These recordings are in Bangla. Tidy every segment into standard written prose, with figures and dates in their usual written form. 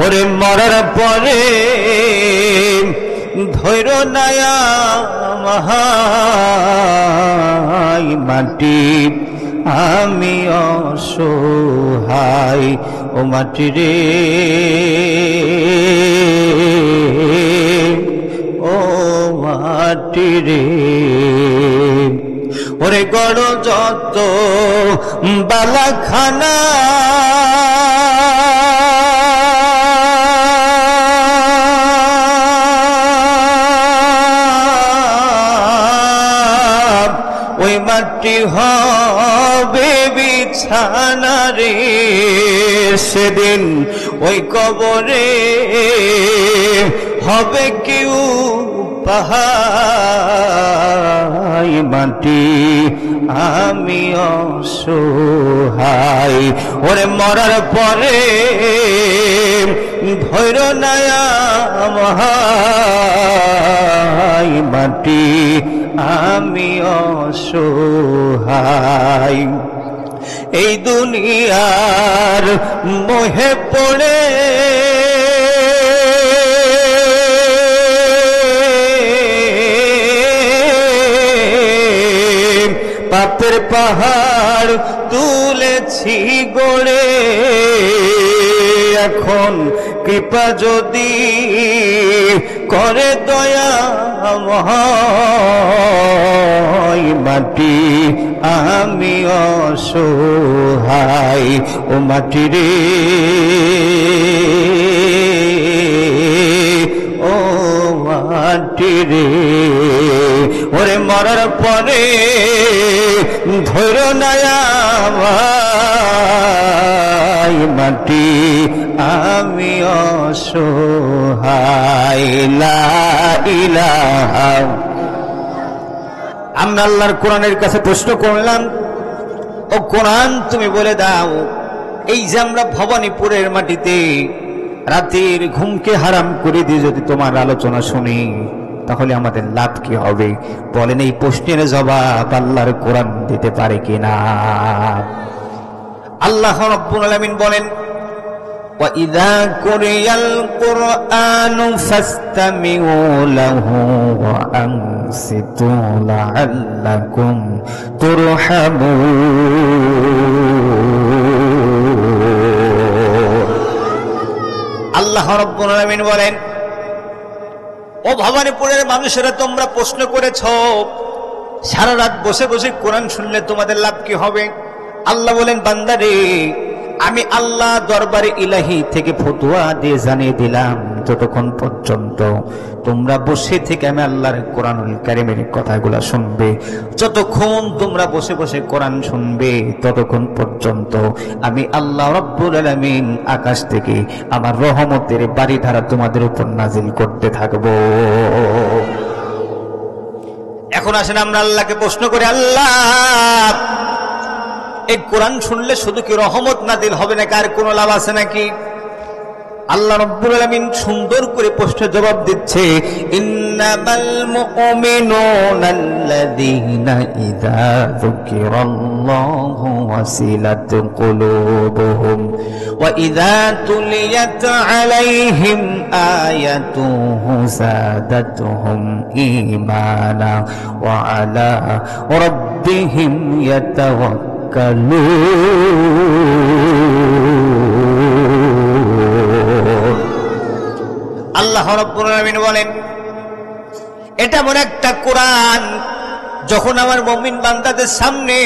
ওরে মরার পরে ধৈর্য নায়া মহাই মাটি আমি অসহায় ও মাটি রে ও মাটি রে ওরে গড় যত বালাখানা ওই মাটি হবে বিছানা রে সেদিন ওই কবরে হবে কেউ পাহাই মাটি আমি অসহায় ওরে মরার পরে ধৈর্য নায়া মহাই মাটি আমি অসহায় এই দুনিয়ার মোহে পড়ে পাপের পাহাড় তুলেছি গড়ে এখন কৃপা যদি করে দয়া মহাই মাটি আমি অসহায় ও মাটি রে ও মাটি রে ওরে মরার পরে ধৈর্য নায়া মাটি আমি অসহায় লা ইলাহা। আমরা আল্লাহর কোরআনের কাছে প্রশ্ন করলাম, ও কোরআন তুমি বলে দাও, এই যে আমরা ভবানীপুরের মাটিতে রাতের ঘুমকে হারাম করে দিয়ে যদি তোমার আলোচনা শুনি তাহলে আমাদের লাভ কি হবে? বলেন এই প্রশ্নের জবাব আল্লাহর কোরআন দিতে পারে কিনা? আল্লাহ রাব্বুল আলামিন বলেন, وَإِذَا قُرِئَ الْقُرْآنُ فَاسْتَمِعُوا لَهُ وَأَنصِتُوا لَعَلَّكُمْ تُرْحَمُونَ। আল্লাহ রাব্বুল আলামিন বলেন, ও ভবানীপুরের মানুষেরা তোমরা প্রশ্ন করেছ সারা রাত বসে বসে কোরআন শুনলে তোমাদের লাভ কি হবে? আল্লাহ বলেন, বান্দারে আমি আল্লাহ দরবারে ইলাহি থেকে ফতোয়া দিয়ে জানিয়ে দিলাম যতক্ষণ পর্যন্ত তোমরা বসে থেকে আমি আল্লাহর কোরআনুল কারীমের কথাগুলা শুনবে, যতক্ষণ তোমরা বসে বসে কোরআন শুনবে ততক্ষণ পর্যন্ত আমি আল্লাহ রাব্বুল আলামিন আকাশ থেকে আমার রহমতের বারিধারা তোমাদের উপর নাজিল করতে থাকবো। এখন আসেন আমরা আল্লাহকে প্রশ্ন করি, আল্লাহ এই কোরআন শুনলে শুধু কি রহমত নাজিল হবে নাকি আর কোনো লাভ আছে নাকি? আল্লাহ রাব্বুল আলামিন সুন্দর করে প্রশ্নের জবাব দিচ্ছে, ইন্নামাল মুমিনুনা আল্লাযীনা ইযা যুকিরাল্লাহু ওয়াসিলাত কুলুবুহুম ওয়া ইযা তুলিয়াত আলাইহিম আয়াতুহু যাদাতুহুম ঈমানা ওয়া আলা রাব্বিহিম আল্লাহ রাব্বুল আলামিন বলেন, এটা এমন একটা কোরআন যখন আমার মুমিন বান্দাদের সামনে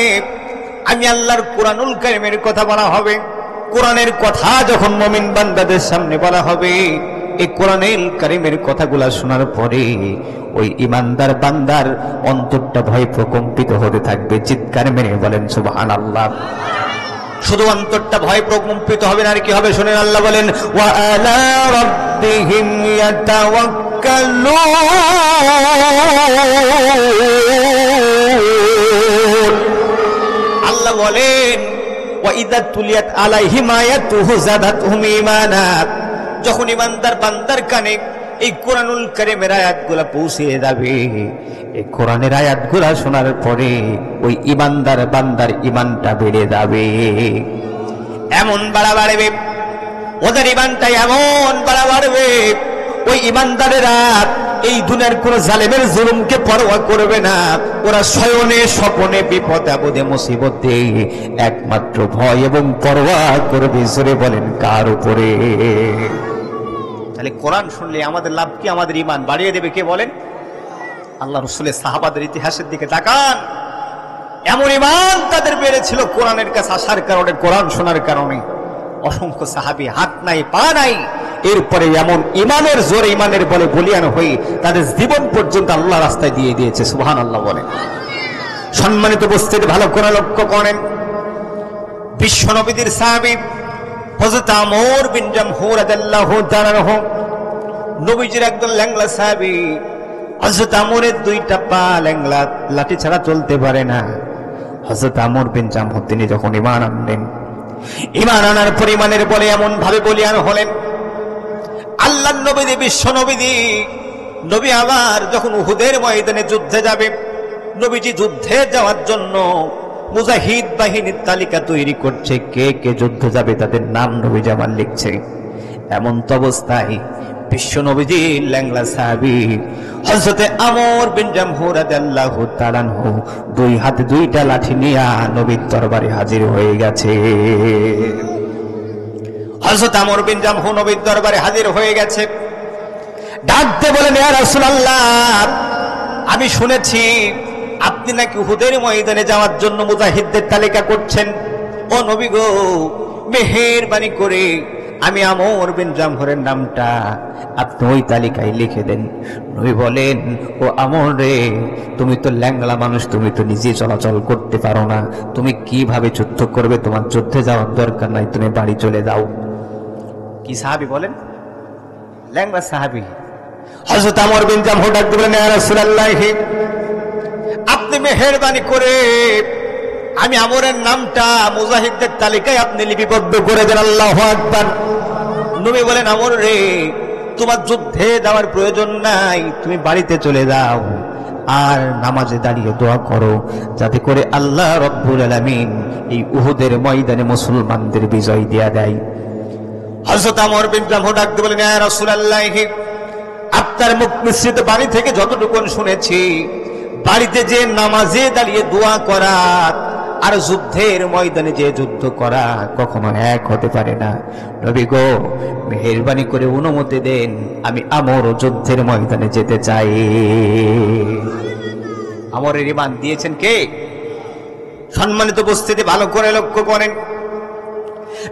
আমি আল্লাহর কোরআনুল কারীমের কথা বলা হবে, কোরআনের কথা যখন মুমিন বান্দাদের সামনে বলা হবে, এই কোরআনুল কারীমের কথাগুলা শোনার পরে ওই ইমানদার বান্দার অন্তরটা ভয় প্রকম্পিত হতে থাকবে। চিৎকার মেরে বলেন সুবহানাল্লাহ। শুধু অন্তরটা ভয় প্রকম্পিত হবে না, আর কি হবে শুনেন। আল্লাহ বলেন, ওয়া আলা রাব্বিহিম ইয়াতাওয়াক্কালুন। আল্লাহ বলেন, ওয়া ইযা তুলিয়াত আলাইহিম আয়াতুহু যাদাতুহুম ঈমানা। যখন ইমানদার বান্দার কানে এই কোরআনুল কারীমের আয়াতগুলা পৌঁছে যাবে, এই কোরআনের আয়াতগুলা শোনার পরে ওই ইমানদার বান্দার ইমানটা বেড়ে যাবে। এমন বাড়বে ওদের ইমানটা এমন বাড়বে, ওই ইমানদারেরা এই দুনিয়ার কোন জালেমের জুলুমকে পরোয়া করবে না। ওরা শয়নে স্বপনে বিপদ আপদে মুসিবতে একমাত্র ভয় এবং পরোয়া করবে। জোরে বলেন কার উপরে? তাহলে কোরআন শুনলে আমাদের লাভ কি? আমাদের ইমান বাড়িয়ে দেবে কে বলেন? আল্লাহ রাসূলের সাহাবাদের ইতিহাসের দিকে তাকান, এমন ইমান তাদের বেড়েছিল কোরআনের কাছে আসার কারণে, কোরআন শোনার কারণে। অসংখ্য সাহাবী হাত নাই পা নাই, এরপরে এমন ইমানের জোরে, ইমানের বলে বলিয়ান হয়ে তাদের জীবন পর্যন্ত আল্লাহ রাস্তায় দিয়ে দিয়েছে। সুবহানাল্লাহ বলেন। সম্মানিত উপস্থিতি, ভালো করে লক্ষ্য করেন, বিশ্ব নবীদের সাহাবী হযরত আমর বিন জামহু রাদিয়াল্লাহু তাআলা আনহু, নবীজির একদম ল্যাংলা সাহাবী। হযরত আমরের দুইটা পা ল্যাংলা, লাঠি ছাড়া চলতে পারে না। হযরত আমর বিন জামহু তিনি যখন ঈমান আনলেন, ঈমান আনার পর ঈমানের বলে এমন ভাবে বলিয়ান হলেন, আল্লাহর নবী, বিশ্ব নবী আবার যখন উহুদের ময়দানে যুদ্ধে যাবে, নবীজি যুদ্ধে যাওয়ার জন্য মুজাহিদ বাহিনীর তালিকা তৈরি করছে, কে কে যুদ্ধে যাবে তাদের নাম নবীজি আমার লিখছে। এমন তো অবস্থায় বিশ্ব নবীজির ল্যাংলা সাহাবী হযরতে আমর বিন জামহু রাদিয়াল্লাহু তাআলা আনহু দুই হাতে দুইটা লাঠি নিয়ে নবীর দরবারে হাজির হয়ে গেছে। হযরত আমর বিন জামহু নবীর দরবারে হাজির হয়ে গেছে। ডাকতে বলেন, ইয়া রাসূলুল্লাহ, আমি শুনেছি আপনি নাকি উহুদের ময়দানে যাওয়ার জন্য মুজাহিদদের তালিকা করছেন। ও নবী গো, মেহেরবানি করে আমি আমর বিন জামহুরের নামটা আপনি ওই তালিকায় লিখে দেন। নবী বলেন, ও আমর রে, তুমি তো ল্যাংলা মানুষ, তুমি তো নিজে চলাচল করতে পারো না, তুমি কিভাবে যুদ্ধ করবে? তোমার যুদ্ধে যাওয়ার দরকার নাই, তুমি বাড়ি চলে যাও। কি সাহাবী বলেন? ল্যাংলা সাহাবী। হযরত আমর বিন জামহু ডাকতে বলেন, ইয়া রাসূলুল্লাহ, আপনি মেহেরবানি করে আমি আমরের নামটা মুজাহিদদের তালিকায় আপনি লিপিবদ্ধ করে দেন। আল্লাহু আকবার। নবী বলেন, আমর রে, তোমার যুদ্ধে যাওয়ার প্রয়োজন নাই, তুমি বাড়িতে চলে যাও আর নামাজে দাঁড়িয়ে দোয়া করো, যাতে করে আল্লাহ রব্বুল আলামিন এই উহুদের ময়দানে মুসলমানদের বিজয় দিয়া দেয়। হযরত আমর বিন জামহু ডাকতে বলেন, ইয়া রাসূলুল্লাহ, আপনার মুখ মিশ্রিত বাণী থেকে যতটুকু শুনেছি, বাড়িতে যে নামাজে দাঁড়িয়ে দোয়া করা আর যুদ্ধের ময়দানে যে যুদ্ধ করা কখনো এক হতে পারে না। নবী গো, মেহেরবানি করে অনুমতি দেন, আমি আমর যুদ্ধের ময়দানে যেতে চাই। আমরের ঈমান দিয়েছেন কে? সম্মানিত উপস্থিতি, ভালো করে লক্ষ্য করেন,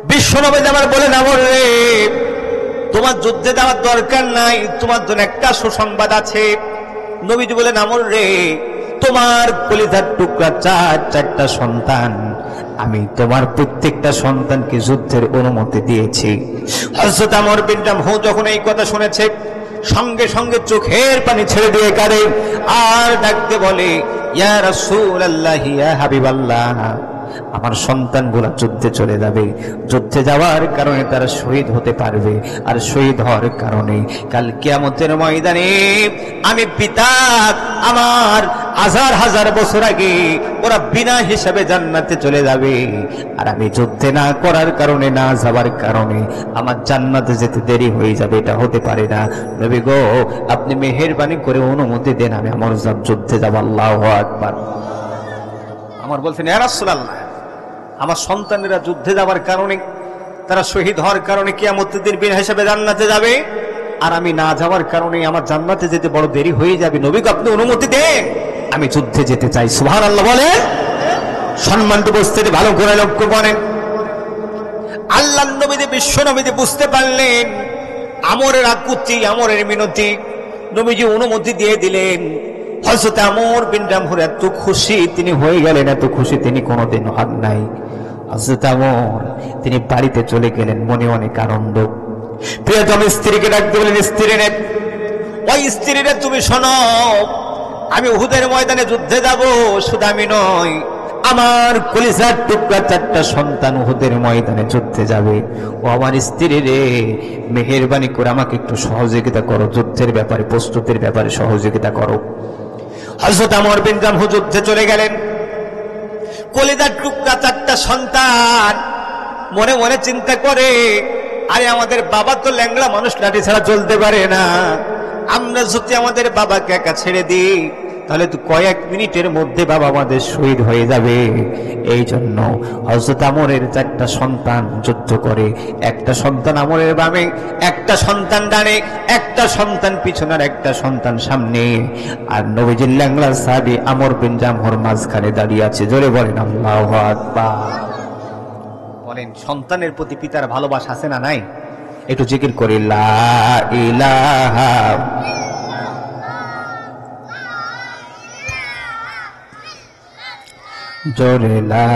বিশ্ব নবী আমার বলেন, আমর রে, তোমার যুদ্ধে যাওয়ার দরকার নাই, তোমার জন্য একটা সুসংবাদ আছে। নবীজি বলেন, আমর রে, তোমার কলিজার টুকরা চারটা সন্তান, আমি তোমার প্রত্যেকটা সন্তানকে যুদ্ধের অনুমতি দিয়েছি। হযরত আমর বিন জামহু যখন এই কথা শুনেছে, সঙ্গে সঙ্গে চোখের পানি ছেড়ে দিয়ে কাঁদে আর ডাকতে বলে, ইয়া রাসূলুল্লাহ, ইয়া হাবিবাল্লাহ, আমার সন্তানগুলা যুদ্ধে চলে যাবে, যুদ্ধে যাওয়ার কারণে তারা শহীদ হতে পারবে, আর শহীদ হওয়ার কারণে কাল কিয়ামতের ময়দানে আমি পিতা, আমার হাজার হাজার বছর আগে ওরা বিনা হিসাবে জান্নাতে চলে যাবে, আর আমি যুদ্ধে না করার কারণে, না যাওয়ার কারণে আমার জান্নাতে যেতে দেরি হয়ে যাবে, এটা হতে পারে না। নবী গো, আপনি মেহেরবানি করে অনুমতি দেন, আমি আমার যুদ্ধে যাব। আল্লাহু আকবার। আমার বলছেন, ইয়া রাসূলুল্লাহ, আমার সন্তানেরা যুদ্ধে যাওয়ার কারণে, তারা শহীদ হওয়ার কারণে কিয়ামতের দিন বিনা হিসাবে জান্নাতে যাবে, আর আমি না যাওয়ার কারণে আমার জান্নাতে যেতে বড় দেরি হয়ে যাবে। নবী গো, আপনি অনুমতি দেন, আমি যুদ্ধে যেতে চাই। সুবহানাল্লাহ বলেন। সম্মানিত উপস্থিতি, ভালো করে লক্ষ্য করেন, আল্লাহর নবী, বিশ্ব নবী বুঝতে পারলেন আমরের আকুতি, আমরের মিনতি, নবীজি অনুমতি দিয়ে দিলেন। হযরত আমর বিন জামহু এত খুশি তিনি হয়ে গেলেন, এত খুশি তিনি কোনোদিন হন নাই। হযরত আমর তিনি বাড়িতে চলে গেলেন, মনে অনেক আনন্দ। প্রিয়তম স্ত্রীকে ডাকতে বলেন, স্ত্রী রে, ওই স্ত্রী রে, তুমি শোনো, আমি উহুদের ময়দানে যুদ্ধে যাব, শুধু আমি নয়, আমার কলিজার টুকরা চারটা সন্তান উহুদের ময়দানে যুদ্ধে যাবে। ও আমার স্ত্রী রে, মেহেরবানি করে আমাকে একটু সহযোগিতা করো, যুদ্ধের ব্যাপারে, প্রস্তুতির ব্যাপারে সহযোগিতা করো। হযরত আমর বিন জামহু যুদ্ধে চলে গেলেন। কলিজার টুকরা চারটা সন্তান মনে মনে চিন্তা করে, আরে আমাদের বাবা তো ল্যাংড়া মানুষ, লাঠি ছাড়া চলতে পারে না। আমরা যদি আমাদের বাবাকে একা ছেড়ে দিই তাহলে তো কয়েক মিনিটের মধ্যে বাবা আমাদের শহীদ হয়ে যাবে। এই জন্য হযরত আমরের 4টা সন্তান যুদ্ধ করে, একটা সন্তান আমরের বামে, একটা সন্তান ডানে, একটা সন্তান পিছনে, আর একটা সন্তান সামনে। আর নবীজির ল্যাংড়া সাহাবী আমর বিন জামহর মাঝখানে দাঁড়িয়ে আছে। জোরে বলেন আল্লাহু আকবার। বলেন সন্তানের প্রতি পিতার ভালোবাসা আছে না নাই? একটু জিকির করি লা ইলাহা জোরে লা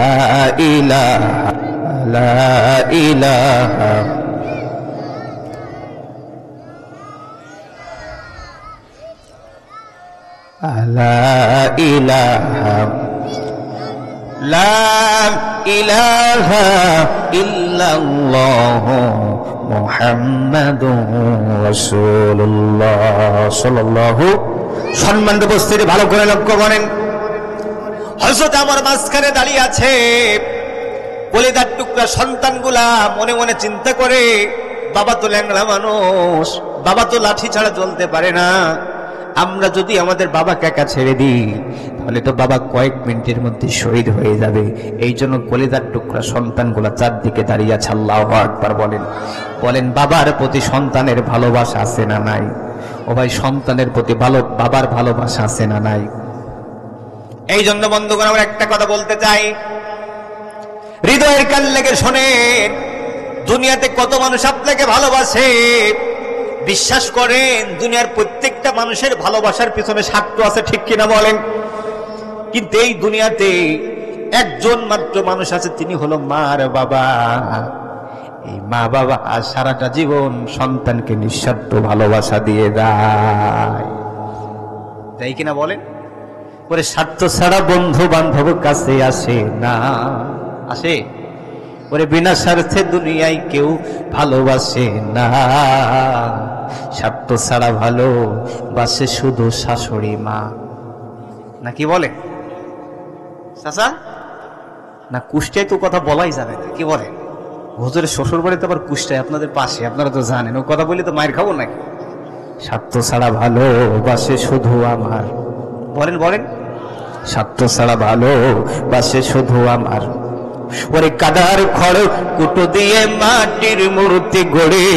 ইলাহা লা ইলাহা লা ইলাহা লা ইলাহা ইল্লাল্লাহ মুহাম্মাদুর রাসূলুল্লাহ সাল্লাল্লাহু। সম্মানিত উপস্থিতি, ভালো করে লক্ষ্য করেন, হযরত আমার মাঝখানে দাঁড়িয়ে আছে। কলিজার টুকরা সন্তানগুলা মনে মনে চিন্তা করে, বাবা তো ল্যাংড়া মানুষ, বাবা তো লাঠি ছাড়া চলতে পারে না। আমরা যদি আমাদের বাবাকে একা ছেড়ে দিই তাহলে তো বাবা কয়েক মিনিটের মধ্যে শহীদ হয়ে যাবে। এই জন্য কলিজার টুকরা সন্তানগুলা চারদিকে দাঁড়িয়ে আছে। আল্লাহু আকবার বলেন। বলেন বাবার প্রতি সন্তানের ভালোবাসা আছে না নাই? ও ভাই, সন্তানের প্রতি বাবার ভালোবাসা আছে না নাই? এই জন্য বন্ধুগণ, আমরা একটা কথা বলতে চাই, হৃদয়ের কান লেগে শোনেন, দুনিয়াতে কত মানুষ আপনাকে ভালোবাসে। বিশ্বাস করেন, দুনিয়ার প্রত্যেকটা মানুষের ভালোবাসার পিছনে স্বার্থ আছে, ঠিক কিনা বলেন? কিন্তু এই দুনিয়াতে একজন মাত্র মানুষ আছে, তিনি হলো মা আর বাবা। এই মা বাবা আর সারাটা জীবন সন্তানকে নিঃস্বার্থ ভালোবাসা দিয়ে দেয়, তাই কিনা বলেন? ওরে স্বার্থ ছাড়া বন্ধু বান্ধব কাছে আসে না, আসে? ওরে বিনা স্বার্থে দুনিয়ায় কেউ ভালোবাসে না। স্বার্থ ছাড়া ভালোবাসে শুধু শাশুড়ি মা, নাকি বলে চাচা? না, কুষ্টিয়ায় তো কথা বলাই যাবে না, কি বলে? হুজুরের শ্বশুর বাড়ি তো আবার কুষ্টিয়ায়, আপনাদের পাশে, আপনারা তো জানেন। ও কথা বলি তো মায়ের খাবো নাকি? স্বার্থ ছাড়া ভালোবাসে শুধু আমার, বলেন বলেন, স্বার্থ ছাড়া ভালোবাসে শুধু আমার। ওরে কাদার খড় কুটো দিয়ে মাটির মূর্তি গড়ে,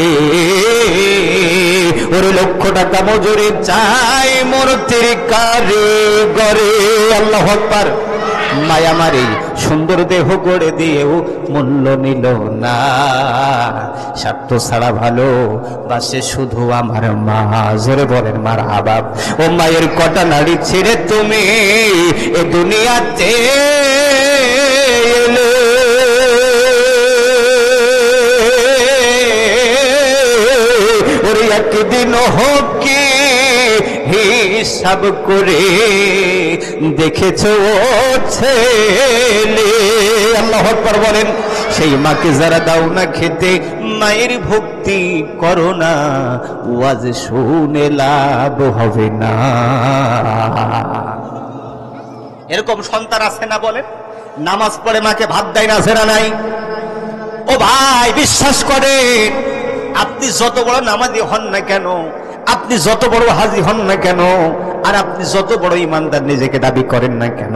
ওরে লক্ষ টাকা মজুরি চাই মূর্তির কারিগরে। আল্লাহু আকবার। মায়া মারে সুন্দর দেহ গড়ে দিয়েও মূল্য নিল না। স্বার্থ ছাড়া ভালোবাসে শুধু আমার মা। জোরে বলেন মারহাবা। ও মায়ের কটা নাড়ি ছেড়ে তুমি এ দুনিয়াতে এলে, ওরে একদিন হোক কি হিসাব করে দেখেছো ছেলে। আল্লাহু আকবার বলেন। সেই মাকে যারা দাও না খেতে, মায়ের ভক্তি করো না, ওয়াজ শুনে লাভ হবে না। এরকম সন্তান আছে না বলেন? নামাজ পড়ে মাকে ভাত দেয় না, আছে না নাই? ও ভাই, বিশ্বাস করেন, আপনি যত বড় নামাজি হন না কেন, আপনি যত বড় হাজি হন না কেন, আর আপনি যত বড় ইমানদার নিজেকে দাবি করেন না কেন,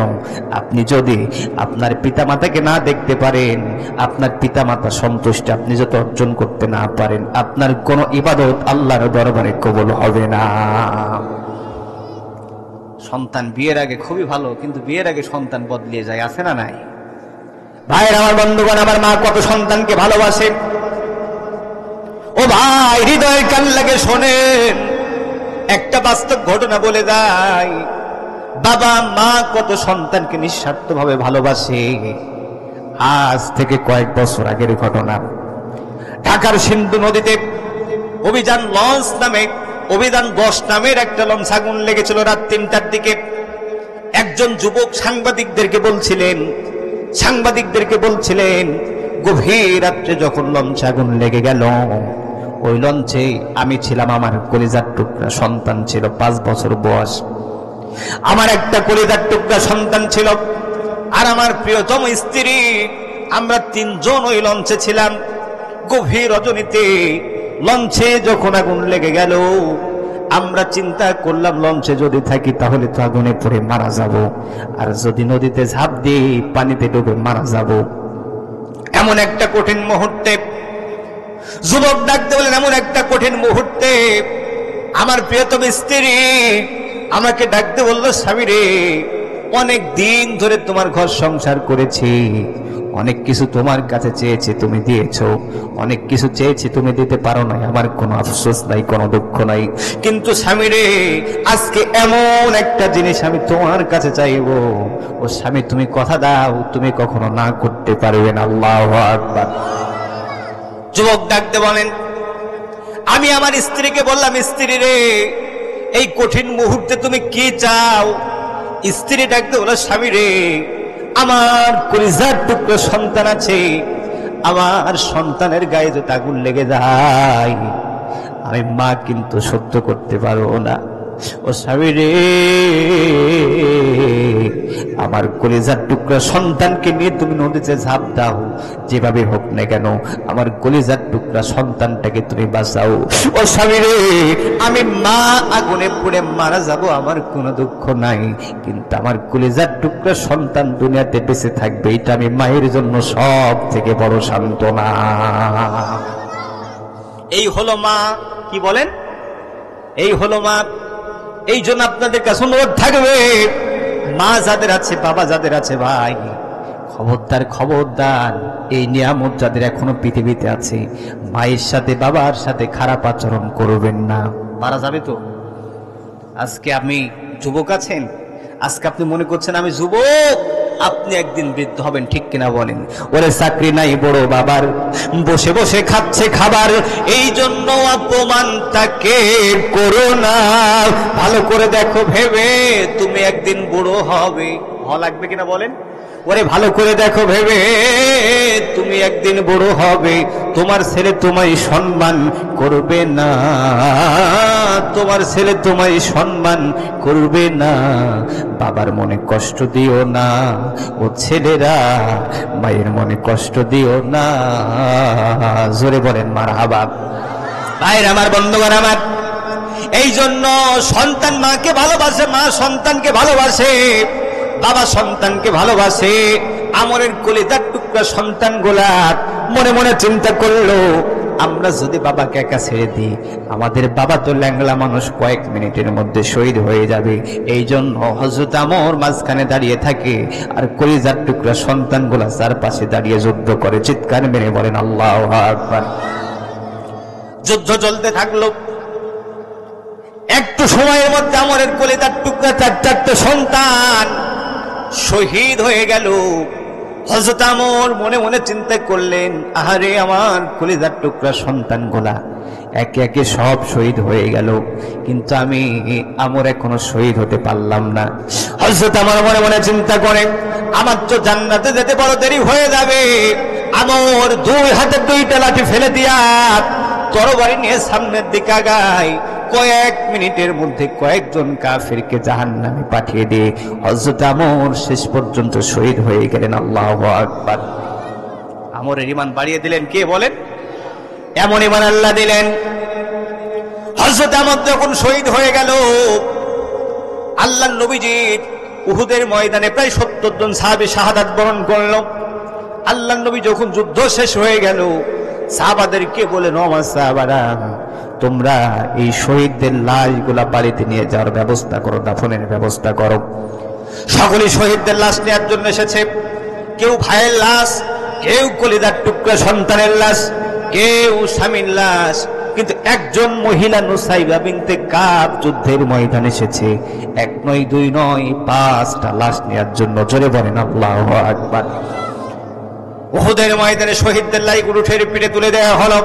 আপনি যদি আপনার পিতামাতাকে না দেখতে পারেন, আপনার পিতামাতা সন্তুষ্টি আপনি যত অর্জন করতে না পারেন, আপনার কোন ইবাদত আল্লাহর দরবারে কবুল হবে না। সন্তান বিয়ের আগে খুবই ভালো, কিন্তু বিয়ের আগে সন্তান বদলিয়ে যায়, আছে না নাই? ভাইয়ের আমার, বন্ধুগণ আমার, মা কত সন্তানকে ভালোবাসে। ও ভাই, হৃদয়ের কান লাগে শোনেন, একটা বাস্তব ঘটনা বলে যায়। বাবা মা কত সন্তানকে নিঃস্বার্থ ভাবে ভালোবাসে। আজ থেকে কয়েক বছর আগের ঘটনা। ঢাকার সিন্ধু নদীতে অভিযান লঞ্চ নামে, অভিযান 10 নামের একটা লঞ্চ আগুন লেগেছিল রাত 3টার দিকে। একজন যুবক সাংবাদিকদেরকে বলছিলেন গভীর রাত্রে যখন লঞ্চে আগুন লেগে গেল, ওই লঞ্চে আমি ছিলাম, আমার কলিজার টুকরা সন্তান ছিল 5 বছর বয়স। আমার একটা কলিজার টুকরা সন্তান ছিল, আর আমার প্রিয়তম স্ত্রী, আমরা 3 জন ওই লঞ্চে ছিলাম। গভীর রজনীতে লঞ্চে যখন আগুন লেগে গেল, আমরা চিন্তা করলাম লঞ্চে যদি থাকি তাহলে তো আগুনে পড়ে মারা যাব, আর যদি নদীতে ঝাঁপ দিই পানিতে ডুবে মারা যাব। এমন একটা কঠিন মুহূর্তে যুবক ডাকতে বলেন, এমন একটা কঠিন মুহূর্তে আমার প্রিয়তম স্ত্রী আমাকে ডাকতে বলল, স্বামী রে, অনেক দিন ধরে তোমার ঘর সংসার করেছি, অনেক কিছু তোমার কাছে চেয়েছি তুমি দিয়েছো, অনেক কিছু চেয়েছি তুমি দিতে পারো নাই, আমার কোনো আফসোস নাই, কোনো দুঃখ নাই, কিন্তু স্বামী রে, আজকে এমন একটা জিনিস আমি তোমার কাছে চাইবো, ও স্বামী তুমি কথা দাও, তুমি কখনো না করতে পারবে না। আল্লাহু আকবার। যুবক ডাকতে বলেন, আমি আমার স্ত্রীকে বললাম, স্ত্রী রে, এই কঠিন মুহূর্তে তুমি কি চাও? স্ত্রী ডাকতে বলো, স্বামী রে, আমার কলিজার টুকরো সন্তান আছে, আমার সন্তানের গায়ে যদি আগুন লেগে যায় আমি মা কিন্তু সহ্য করতে পারবো না। ও স্বামী রে, আমার কলিজার টুকরা সন্তানকে নিয়ে তুমি নদীতে ঝাঁপ দাও, যেভাবে হোক না কেন আমার কলিজার টুকরা সন্তানটাকে তুমি বাঁচাও। ও স্বামী রে, আমি মা আগুনে পুড়ে মারা যাব, আমার কোনো দুঃখ নাই, কিন্তু আমার কলিজার টুকরা সন্তান দুনিয়াতে বেঁচে থাকবে, এটা আমি মায়ের জন্য সব থেকে বড় সান্ত্বনা। এই হলো মা। কি বলেন? এই হলো মা। এই জন্য আপনাদের কাছে অনুরোধ থাকবে, মা যাদের আছে, বাবা যাদের আছে, ভাই খবরদার খবরদার, এই নিয়ামত যাদের এখনো পৃথিবীতে আছে, মায়ের সাথে বাবার সাথে খারাপ আচরণ করবেন না। মারা যাবে তো। আজকে আপনি যুবক আছেন, আজকে আপনি মনে করছেন আমি যুবক, আপনি একদিন বৃদ্ধ হবেন, ঠিক কিনা বলেন? ওরে চাকরি নাই বড় বাবার, বসে বসে খাচ্ছে খাবার, এই জন্য অপমান তাকে করো না, ভালো করে দেখো ভেবে তুমি একদিন বুড়ো হবে। ভালো লাগবে কিনা বলেন? ওরে ভালো করে দেখো ভেবে তুমি একদিন বড় হবে, তোমার ছেলে তোমায় সম্মান করবে না, তোমার ছেলে তোমায় সম্মান করবে না, বাবার মনে কষ্ট দিও না, ও ছেলেরা মায়ের মনে কষ্ট দিও না। জোরে বলেন মারহাবা। ভাইরা আমার, বন্ধুগণ আমার, এই জন্য সন্তান মাকে ভালোবাসে, মা সন্তানকে ভালোবাসে, বাবা সন্তানকে ভালোবাসে। আমরের কলিজার টুকরা সন্তান গোলা মনে মনে চিন্তা করলো, আমরা যদি বাবাকে একা ছেড়ে দিই, আমাদের বাবা তো ল্যাংলা মানুষ, কয়েক মিনিটের মধ্যে শহীদ হয়ে যাবে। এই জন্য হযরত আমর মাঝখানে দাঁড়িয়ে থাকে, আর কলিজার টুকরা সন্তান গোলা তার পাশে দাঁড়িয়ে যুদ্ধ করে। চিৎকার মেরে বলেন আল্লাহু আকবার। যুদ্ধ চলতে থাকলো। একটু সময়ের মধ্যে আমরের কলিজার টুকরা চারটে সন্তান শহীদ হয়ে গেল। হযরত আমর মনে মনে চিন্তা করলেন, আহারে আমার কলিজার টুকরা সন্তানগুলা একে একে সব শহীদ হয়ে গেল, কিন্তু আমি আমর এখনো শহীদ হতে পারলাম না। হযরত আমর মনে মনে চিন্তা করেন, আমার তো জান্নাতে যেতে বড় দেরি হয়ে যাবে। আমর দুই হাতে দুইটা লাঠি ফেলে দিয়া তরবারি নিয়ে সামনের দিকে আগায়। কয়েক মিনিটের মধ্যে কয়েকজন কাফিরকে জাহান্নামে পাঠিয়ে দিয়ে হযরত আমর শেষ পর্যন্ত শহীদ হয়ে গেলেন। আল্লাহু আকবার। আমরের ঈমান বাড়িয়ে দিলেন কে বলেন? এমন ঈমান আল্লাহ দিলেন। হযরত আমর যখন শহীদ হয়ে গেল, আল্লাহর নবীজি উহুদের ময়দানে প্রায় ৭০ জন সাহাবী শাহাদাত বরণ করল। আল্লাহর নবী যখন যুদ্ধ শেষ হয়ে গেল, সাহাবাদেরকে বলেন, ও আমার সাহাবারা, তোমরা এই শহীদদের লাশগুলা বাড়িতে নিয়ে যাওয়ার ব্যবস্থা করো, দাফনের ব্যবস্থা করো। সকলেই শহীদদের লাশ নেওয়ার জন্য এসেছে। কেউ ভাইয়ের লাশ, কেউ কলিজার টুকরা সন্তানের লাশ, কেউ স্বামীর লাশ, কিন্তু একজন মহিলা নুসাইবা বিনতে কাব যুদ্ধের ময়দানে এসেছে। এক নয়, দুই নয়, 5টা লাশ নেওয়ার জন্য। জোরে বলেন আল্লাহু আকবার। উহুদের ময়দানে শহীদদের লাশগুলো ঠেলে পিঠে তুলে দেওয়া হলো।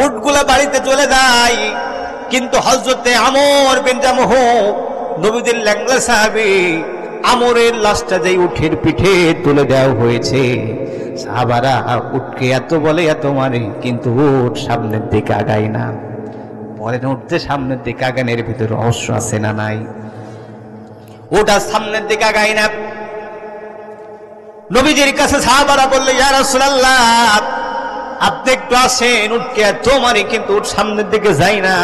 উটগুলা বাড়িতে চলে যায়, কিন্তু হযরতে আমর বিন জামহ নবীদের ল্যাংলা সাহাবী, আমরের লাশটা যেই উটের পিঠে তুলে দেওয়া হয়েছে, সাহাবারা উটকে এত বলে এত মারে, কিন্তু উট সামনের দিকে আগায় না। বলেন, উঠতে সামনের দিকে আগানোর ভিতরে রহস্য আছে না নাই? ওটা সামনের দিকে আগায় না। নবীজির কাছে সাহাবারা বলল, ইয়া রাসূলুল্লাহ, আপনি একটু আসেন, উঠকে এত মারি কিন্তু উঠ সামনের দিকে যাই না।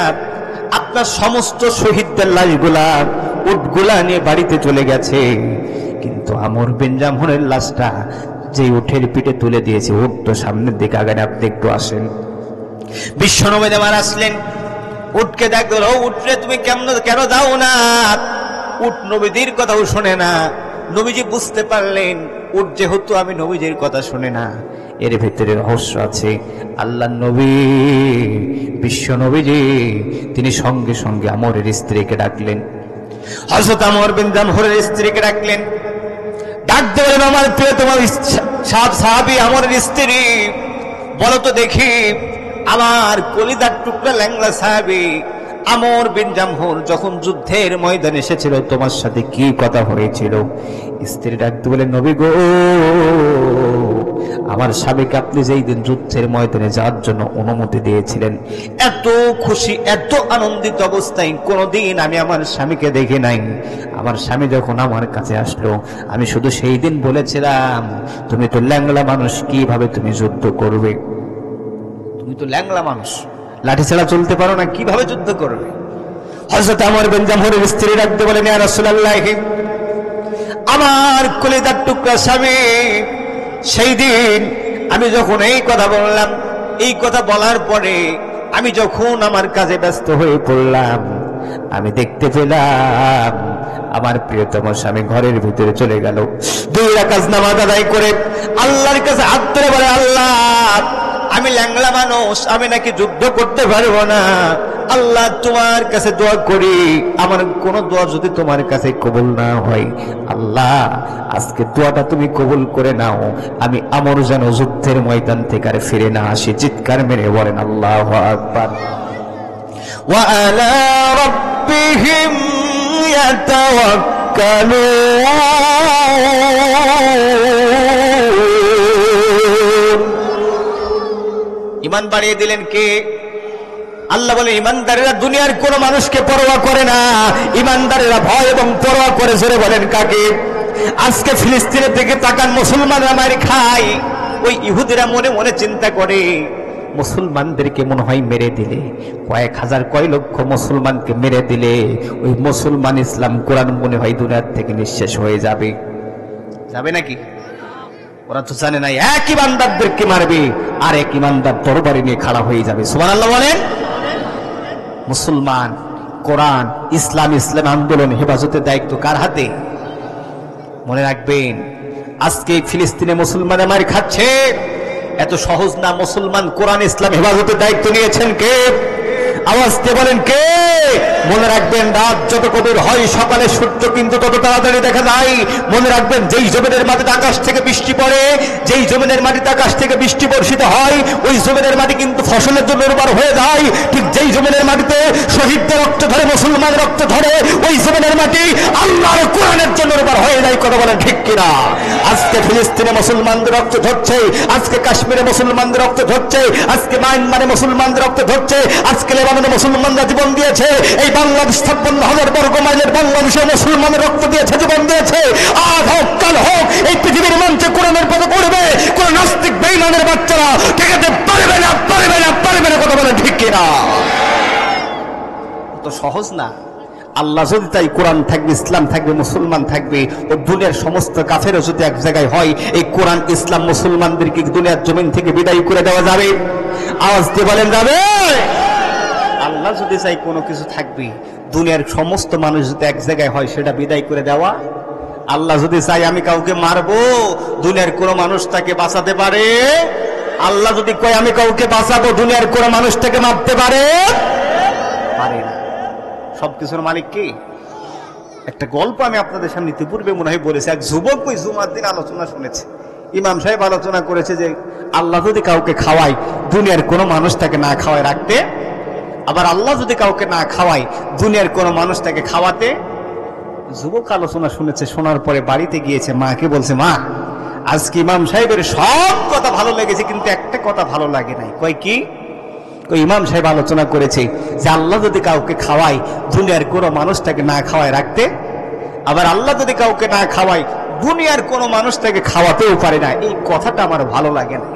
আপনার সমস্ত শহীদদের লাশগুলা উটগুলা নিয়ে বাড়িতে চলে গেছে, কিন্তু আমর বিন জামহুরের লাশটা যে উঠের পিঠে তুলে দিয়েছে, উঠ তো সামনের দিকে আগানে, আপনি একটু আসেন। বিশ্বনবী আমার আসলেন, উঠকে দেখলো, উঠরে তুমি কেন যাও না? উঠ নবীজির কথাও শোনে না। নবীজি বুঝতে পারলেন উঠ যেহেতু আমি নবীজির কথা শুনে না, এর ভিতরে রহস্য আছে। আল্লাহ নবী, বিশ্ব নবীজি, তিনি সঙ্গে সঙ্গে আমরের স্ত্রীকে ডাকলেন, হযরত আমর বিন জামহুরের স্ত্রীকে ডাকলেন। ডাক দিলেন, আমার প্রিয় তোমার সাহাবী আমরের স্ত্রী, বলো তো দেখি, আমার কলিজার টুকরা ল্যাংলা সাহাবী আমর বিন জামহুর যখন যুদ্ধের ময়দানে এসেছিল, তোমার সাথে কি কথা হয়েছিল? স্ত্রী ডাকতে বলে, নবী গো, আমার স্বামীকে আপনি যেই দিন যুদ্ধের ময়দানে যাওয়ার জন্য অনুমতি দিয়েছিলেন, এত খুশি, এত আনন্দিত অবস্থায় কোনোদিন আমি আমার স্বামীকে দেখি নাই। আমার স্বামী যখন আমার কাছে আসলো, আমি শুধু সেই দিন বলেছিলাম, তুমি তো ল্যাংলা মানুষ, কিভাবে তুমি যুদ্ধ করবে? তুমি তো ল্যাংলা মানুষ, লাঠি ছাড়া চলতে পারো না, কিভাবে যুদ্ধ করবে? হযরত আমর বিন জামহুরের স্ত্রী ডাকতে বলেন, ইয়া রাসূলুল্লাহ, আমার কলিজার টুকরা স্বামী, সেই দিন আমি যখন এই কথা বললাম, এই কথা বলার পরে আমি যখন আমার কাজে ব্যস্ত হয়ে পড়লাম, আমি দেখতে পেলাম আমার প্রিয়তম স্বামী ঘরের ভিতরে চলে গেল। 2 রাকাত নামাজ আদায় করে আল্লাহর কাছে হাত তুলে বলে, আল্লাহ, আমি ল্যাংলা মানুষ, আমি নাকি যুদ্ধ করতে পারবো না। আল্লাহ, তোমার কাছে দোয়া করি, আমার কোন দোয়া যদি তোমার কাছে কবুল না হয়, আল্লাহ আজকে দোয়াটা তুমি কবুল করে নাও, আমি আমর যেন যুদ্ধের ময়দান থেকে আর ফিরে না আসি। চিৎকার মেরে বলেন আল্লাহু আকবার। ওয়া আলা রাব্বিহিম ইয়াতাওয়াক্কালুন। ঈমান বাড়িয়ে দিলেন কে? আল্লাহ বলে, ঈমানদারেরা দুনিয়ার কোন মানুষকে পরোয়া করে না, ঈমানদারেরা ভয় এবং পরোয়া করে। জোরে বলেন কাকে? আজকে ফিলিস্তিনের দিকে তাকান, মুসলমানরা মার খায়, ওই ইহুদিরা মনে মনে চিন্তা করে, মুসলমানদেরকে মনে হয় মেরে দিলে, কয়েক হাজার কয় লক্ষ মুসলমানকে মেরে দিলে ওই মুসলমান ইসলাম কোরআন মনে হয় দুনিয়ার থেকে নিঃশেষ হয়ে যাবে। যাবে নাকি? ওরা তো জানে না, এক ঈমানদারদেরকে মারবে আর এক ঈমানদার তরবারি নিয়ে খাড়া হয়ে যাবে। সুবহানাল্লাহ বলেন। মুসলমান, কোরআন, ইসলাম, ইসলাম আন্দোলন হেফাজতের দায়িত্ব কার হাতে? মনে রাখবেন, আজকে ফিলিস্তিনে মুসলমানের মার খাচ্ছে, এত সহজ না। মুসলমান, কোরআন, ইসলাম হেফাজতের দায়িত্ব নিয়েছেন কে? আওয়াজ দিয়ে বলেন কে? মনে রাখবেন, রাত যত গভীর হয় সকালে সূর্য কিন্তু তত তাড়াতাড়ি দেখা যায়। মনে রাখবেন, যেই জমিনের মাটিতে আকাশ থেকে বৃষ্টি পড়ে, যেই জমিনের মাটিতে আকাশ থেকে বৃষ্টি বর্ষিত হয়, ওই জমিনের মাটি কিন্তু ফসলের জন্য উর্বর হয়ে যায়। ঠিক যেই জমিনের মাটিতে শহীদদের রক্ত ধরে, মুসলমান রক্ত ধরে, ওই জমিনের মাটি আল্লাহর কোরআনের জন্য উর্বর হয়ে যায়। কথা বলেন ঠিক কিনা? আজকে ফিলিস্তিনে মুসলমানদের রক্ত ঝরছে, আজকে কাশ্মীরে মুসলমানদের রক্ত ঝরছে, আজকে মায়ানমারে মুসলমানদের রক্ত ঝরছে, আজকে লেবাননে মুসলমানরা জীবন দিয়েছে, এই বাংলাদেশ 56,000 বর্গ মাইলের বাংলাদেশে মুসলমানের রক্ত দিয়েছে, জীবন দিয়েছে। আজ হোক কাল হোক এই পৃথিবীর মঞ্চে কোরআনের পথে করবে কোন নাস্তিক বেঈমানের বাচ্চারা ঠেকাতে পারবে না, পারবে না, পারবে না। কথা বলেন ঠিক কিনা? তো সহজ না। আল্লাহ যদি তাই, কোরআন থাকবে, ইসলাম থাকবে, মুসলমান থাকবে, ও দুনিয়ার সমস্ত কাফেরও যদি এক জায়গায় হয়, এই কোরআন, ইসলাম, মুসলমানদেরকে দুনিয়ার জমিন থেকে বিদায় করে দেওয়া যাবে? আওয়াজ দিয়ে বলেন যাবে? আল্লাহ যদি চাই কোনো কিছু থাকবে, দুনিয়ার সমস্ত মানুষ যদি এক জায়গায় হয়, সেটা বিদায় করে দেওয়া। আল্লাহ যদি চাই আমি কাউকে মারবো, দুনিয়ার কোনো মানুষ তাকে বাঁচাতে পারে? আল্লাহ যদি কয় আমি কাউকে বাঁচাবো, দুনিয়ার কোনো মানুষ তাকে মারতে পারে? পারে না। সবকিছুর মালিক কি? একটা গল্প আমি আপনাদের সামনে ইতিপূর্বে মনে হয় বলেছি। এক যুবক ওই জুমার দিন আলোচনা শুনেছে, ইমাম সাহেব আলোচনা করেছে যে আল্লাহ যদি কাউকে খাওয়ায়, দুনিয়ার কোনো মানুষ তাকে না খাওয়ায় রাখতে, আবার আল্লাহ যদি কাউকে না খাওয়ায়, দুনিয়ার কোনো মানুষ তাকে খাওয়াতে। যুবক আলোচনা শুনেছে, শোনার পরে বাড়িতে গিয়েছে, মাকে বলছে, মা আজকে ইমাম সাহেবের সব কথা ভালো লেগেছে, কিন্তু একটা কথা ভালো লাগে নাই। কয় কি? ইমাম সাহেব আলোচনা করেছে যে আল্লাহ যদি কাউকে খাওয়ায়, দুনিয়ার কোনো মানুষ তাকে না খাওয়ায় রাখতে, আবার আল্লাহ যদি কাউকে না খাওয়ায়, দুনিয়ার কোনো মানুষ তাকে খাওয়াতেও পারে না। এই কথাটা আমার ভালো লাগে না।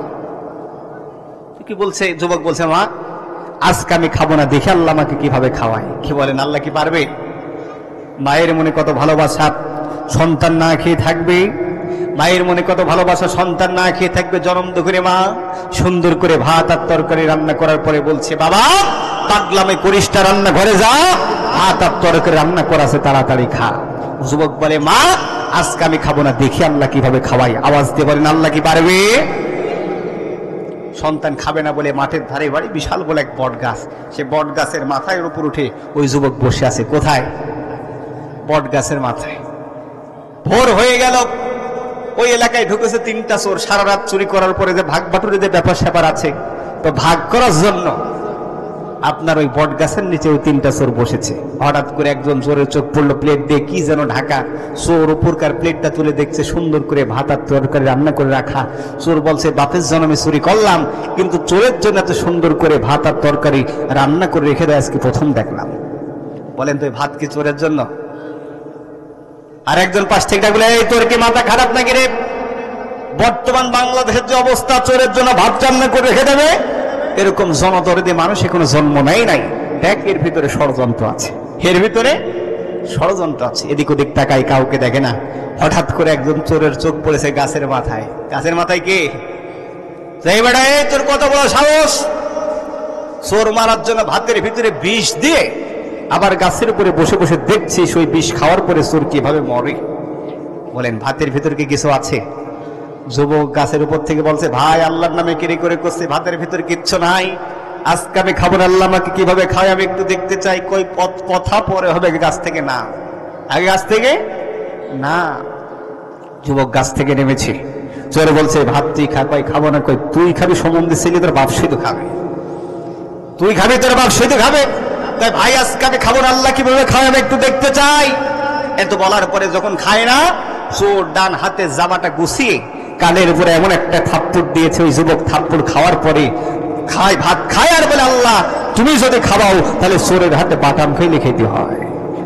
কি বলছে? যুবক বলছে, মা আজকে আমি খাবো না, দেখে আল্লাহ আমাকে কিভাবে খাওয়ায়। কি বলেন, আল্লাহ কি পারবে? মায়ের মনে কত ভালোবাসা, সন্তান না খেয়ে থাকবে। মায়ের মনে কত ভালোবাসা, সন্তান না খেয়ে থাকবে। জনম দুপুরে মা সুন্দর করে ভাত আর তরকারি রান্না করার পরে বলছে, বাবা পাগলামে করিসটা, রান্না ঘরে যা, ভাত আর তরকারি রান্না করা আছে, তাড়াতাড়ি খা। যুবক বলে, মা আজকে আমি খাবো না, দেখি আল্লাহ কিভাবে খাওয়াই। আওয়াজ দিয়ে বলেন, আল্লাহ কি পারবে? সন্তান খাবে না বলে মাঠের ধারে বাড়ি, বিশাল বলে এক বট গাছ। সে বট গাছের মাথায় উপর উঠে ওই যুবক বসে আছে। কোথায়? বট গাছের মাথায়। ভোর হয়ে গেল, ওই এলাকায় ঢুকেছে 3টা চোর। সারা রাত চুরি করার পরে যে ভাগ বাটুরে যে ব্যাপার স্যাপার আছে, তো ভাগ করার জন্য আপনার ওই বট গাছের নিচে ওই 3টা চোর বসেছে। হঠাৎ করে একজন চোরের চোখ পড়লো, প্লেট দিয়ে কি যেন ঢাকা। চোর উপরকার প্লেটটা তুলে দেখছে সুন্দর করে ভাত আর তরকারি রান্না করে রাখা। চোর বলছে, বাপের জন্মে চুরি করলাম, কিন্তু চোরের জন্য এত সুন্দর করে ভাত আর তরকারি রান্না করে রেখে দেয় আজকে প্রথম দেখলাম। বলেন তো, ভাত কি চোরের জন্য? আর একজন পাশ থেকে ডাকলে, এই তোর কি মাথা খারাপ নাকি রে? বর্তমান বাংলাদেশের যে অবস্থা, চোরের জন্য ভাত রান্না করে রেখে দেবে, এরকম জনদরদী মানুষ এখনো জন্ম নেয় নাই। দেখ, এর ভিতরে ষড়যন্ত্র আছে, এর ভিতরে ষড়যন্ত্র আছে। এদিক ওদিক তাকাই, কাউকে দেখে না। হঠাৎ করে একজন চোরের চোখ পড়েছে গাছের মাথায়। গাছের মাথায় কে? তোর কত বড় সাহস, চোর মারার জন্য ভাতের ভিতরে বিষ দিয়ে আবার গাছের উপরে বসে বসে দেখছিস ওই বিষ খাওয়ার পরে চোর কিভাবে মরে। বলেন, ভাতের ভিতরে কি কিছু আছে? যুবক গাছের উপর থেকে বলছে, ভাই আল্লাহর নামে কিরি করে করছে, ভাতের ভিতরে কিচ্ছু নাই, আজকে আমি খাবো না, আল্লাহ আমাকে কিভাবে খায় আমি একটু দেখতে চাই। কই কথা পরে হবে, গাছ থেকে না, আগে গাছ থেকে না। যুবক গাছ থেকে নেমেছে। চোর বলছে, ভাত তুই খা। কই খাবো না। কই তুই খাবি? সম্বন্ধে ছিলি, তোর বাপ শুধু খাবে। তুই খাবি, তোর বাপ শুধু খাবে। তাই ভাই আজকে আমি খাবো না, আল্লাহ কিভাবে খায় আমি একটু দেখতে চাই। এত বলার পরে যখন খায় না, চোর ডান হাতে জামাটা গুছিয়ে কানের উপরে এমন একটা থাপ্পড় দিয়েছে। ওই যুবক থাপ্পড় খাওয়ার পরে খায়, ভাত খায় আর বলে, আল্লাহ তুমি যদি খাওয়াও তাহলে চোরের হাতে বাটাম খেলে খেতে হয়।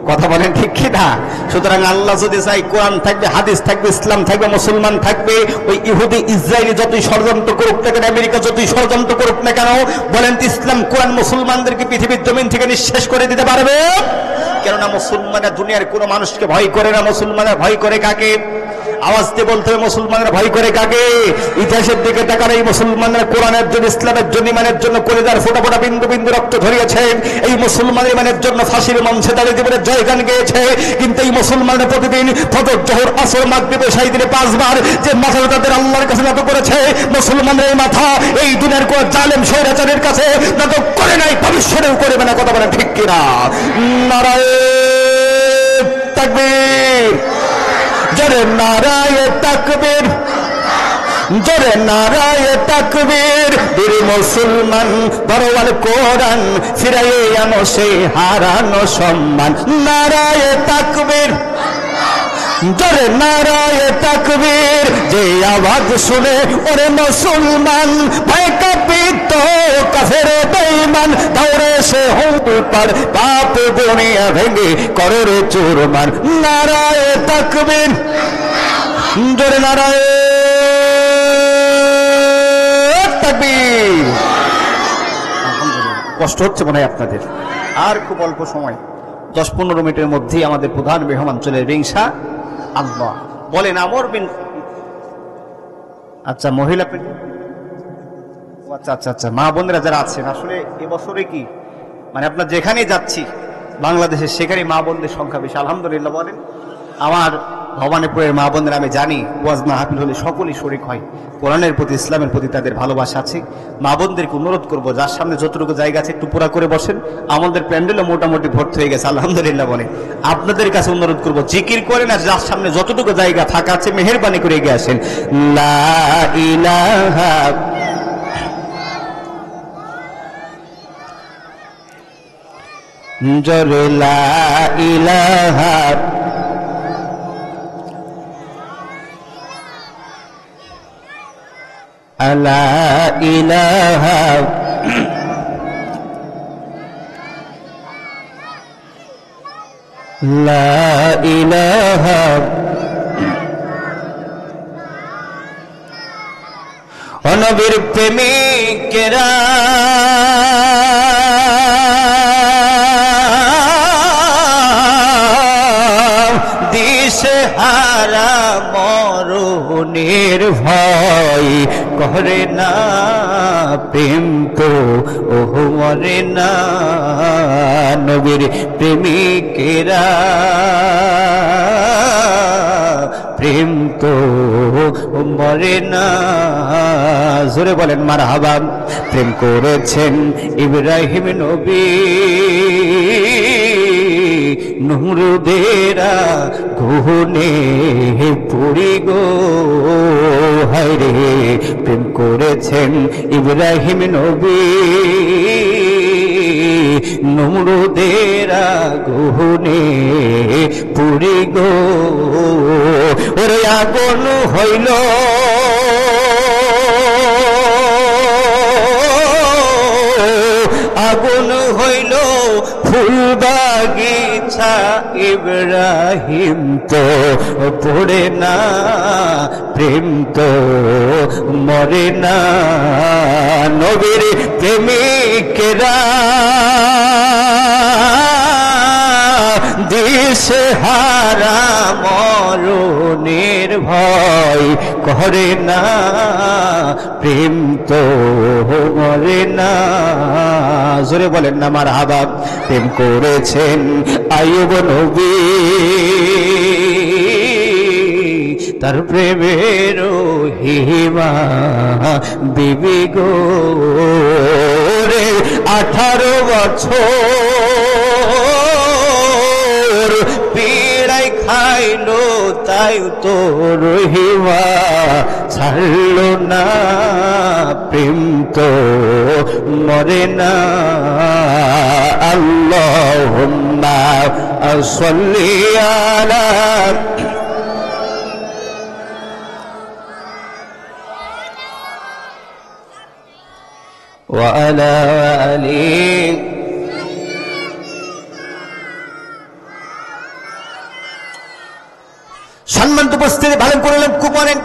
কথা বলেন ঠিক কি না? সুতরাং আল্লাহ যদি চাই, কোরআন থাকবে, হাদিস থাকবে, ইসলাম থাকবে, মুসলমান থাকবে। ওই ইহুদি ইসরায়েলি যতই ষড়যন্ত্র করুক না কেন, আমেরিকা যতই ষড়যন্ত্র করুক না কেন, বলেন তো ইসলাম কোরআন মুসলমানদেরকে পৃথিবীর জমিন থেকে নিঃশেষ করে দিতে পারবে? কেননা মুসলমানরা দুনিয়ার কোনো মানুষকে ভয় করে না। মুসলমানরা ভয় করে কাকে? আওয়াজ দিয়ে বলতে হবে, মুসলমানরা ভয় করে কাকে? ইতিহাসের দিকে তাকালে এই মুসলমানরা কোরআনের জন্য, ইসলামের জন্য, ইমানের জন্য কলিজার ফোঁটা ফোঁটা বিন্দু বিন্দু রক্ত ঝরিয়েছেন। এই মুসলমানের ইমানের জন্য ফাঁসির মঞ্চে দাঁড়িয়ে জীবনের জয়গান গেয়েছে। কিন্তু এই মুসলমানরা প্রতিদিন ফজর, জোহর, আসর, মাগরিব, এশার দিনে 5 বার যে মাথা তাদের আল্লাহর কাছে নত করেছে, মুসলমানদের এই মাথা এই দুনিয়ার কোন জালেম স্বৈরাচারের কাছে নত করে নাই, ভবিষ্যতেও করবে না। কথা বলেন ঠিক কিনা? নারায়ে তাকবীর, জোরে নারায়ে তাকবীর, জোরে নারায়ে তাকবীর। বীর মুসলমান বড়ওয়াল কোরআন, ফিরাইয়ে আনো সেই হারানো সম্মান। নারায়ে তাকবীর, জোরে নারায়ে তাকবীর। যে আওয়াজ শুনে ওরে মুসলমান ভয় কাঁপিত, কাফের বেঈমান দৌড়ে সে হুঁকু পার, পাপ দুনিয়া ভেঙে করে রে চুরমার। নারায়ে তাকবীর, জোরে নারায়ে তাকবীর। কষ্ট হচ্ছে মনে হয় আপনাদের। আর খুব অল্প সময়, 10-15 মিনিটের মধ্যেই আমাদের প্রধান মেহমান চলে রিংসা আল্লাহ। বলেন আমর বিন, আচ্ছা মহিলা, আচ্ছা আচ্ছা আচ্ছা, মা বোনেরা যারা আছেন, আসলে এবছরে কি মানে আপনার যেখানেই যাচ্ছি বাংলাদেশের, সেখানে মা বোনদের সংখ্যা বেশি, আলহামদুলিল্লাহ। বলেন, আমার ভবানীপুরের মা বোনেরা আমি জানি ওয়াজ মাহফিল হলে সকলেই শরীক হয়। কোরআনের প্রতি, ইসলামের প্রতি তাদের ভালোবাসা আছে। মা বোনদেরকে অনুরোধ করবো, যার সামনে যতটুকু জায়গা আছে একটু পুরা করে বসেন। আমাদের প্যান্ডেলও মোটামুটি ভর্তি হয়ে গেছে, আলহামদুলিল্লাহ। বলে আপনাদের কাছে অনুরোধ করবো, জিকির করেন, আর যার সামনে যতটুকু জায়গা ফাঁকা আছে মেহেরবানি করে এগিয়ে আসেন। লা ইলাহা জোরে লা ইলাহা লা ইলাহা লা ইলাহা। নবীর প্রেমিক প্রেমিকেরা দিশেহারা মরণের ভয় করে না, প্রেম তো ওহ মরে না। নবীর প্রেমিকেরা প্রেম তো মরে না। জোরে বলেন মারহাবা। প্রেম করেছেন ইব্রাহিম নবী, নমরুদেরা গুনে পুরি গো হায়রে। প্রেম করেছেন ইব্রাহিম নবী, নমরুদেরা গুনে পুরি গো। ওরে আগুন হইল আগুন হইল ফুল বাগিচা, ইব্রাহিম তো পড়ে না, প্রেম তো মরে না। নবীর প্রেমিকেরা দিশেহারা মরণের ভয় করে না, প্রেম তো মরে না। জোরে বলেন না মারহাবা। প্রেম করেছেন আইয়ুব নবী, তার প্রেমের হিমা বিবি গো রে। 18 বছর পীড়াই খাইলো, তাই তো রহিমা ছাড়লো না, প্রেম তো মরে না। আল্লাহুম্মা সাল্লি আলা ওয়া আলা আলি। সম্মানিত উপস্থিতি ভালো করে লক্ষ্য করেন,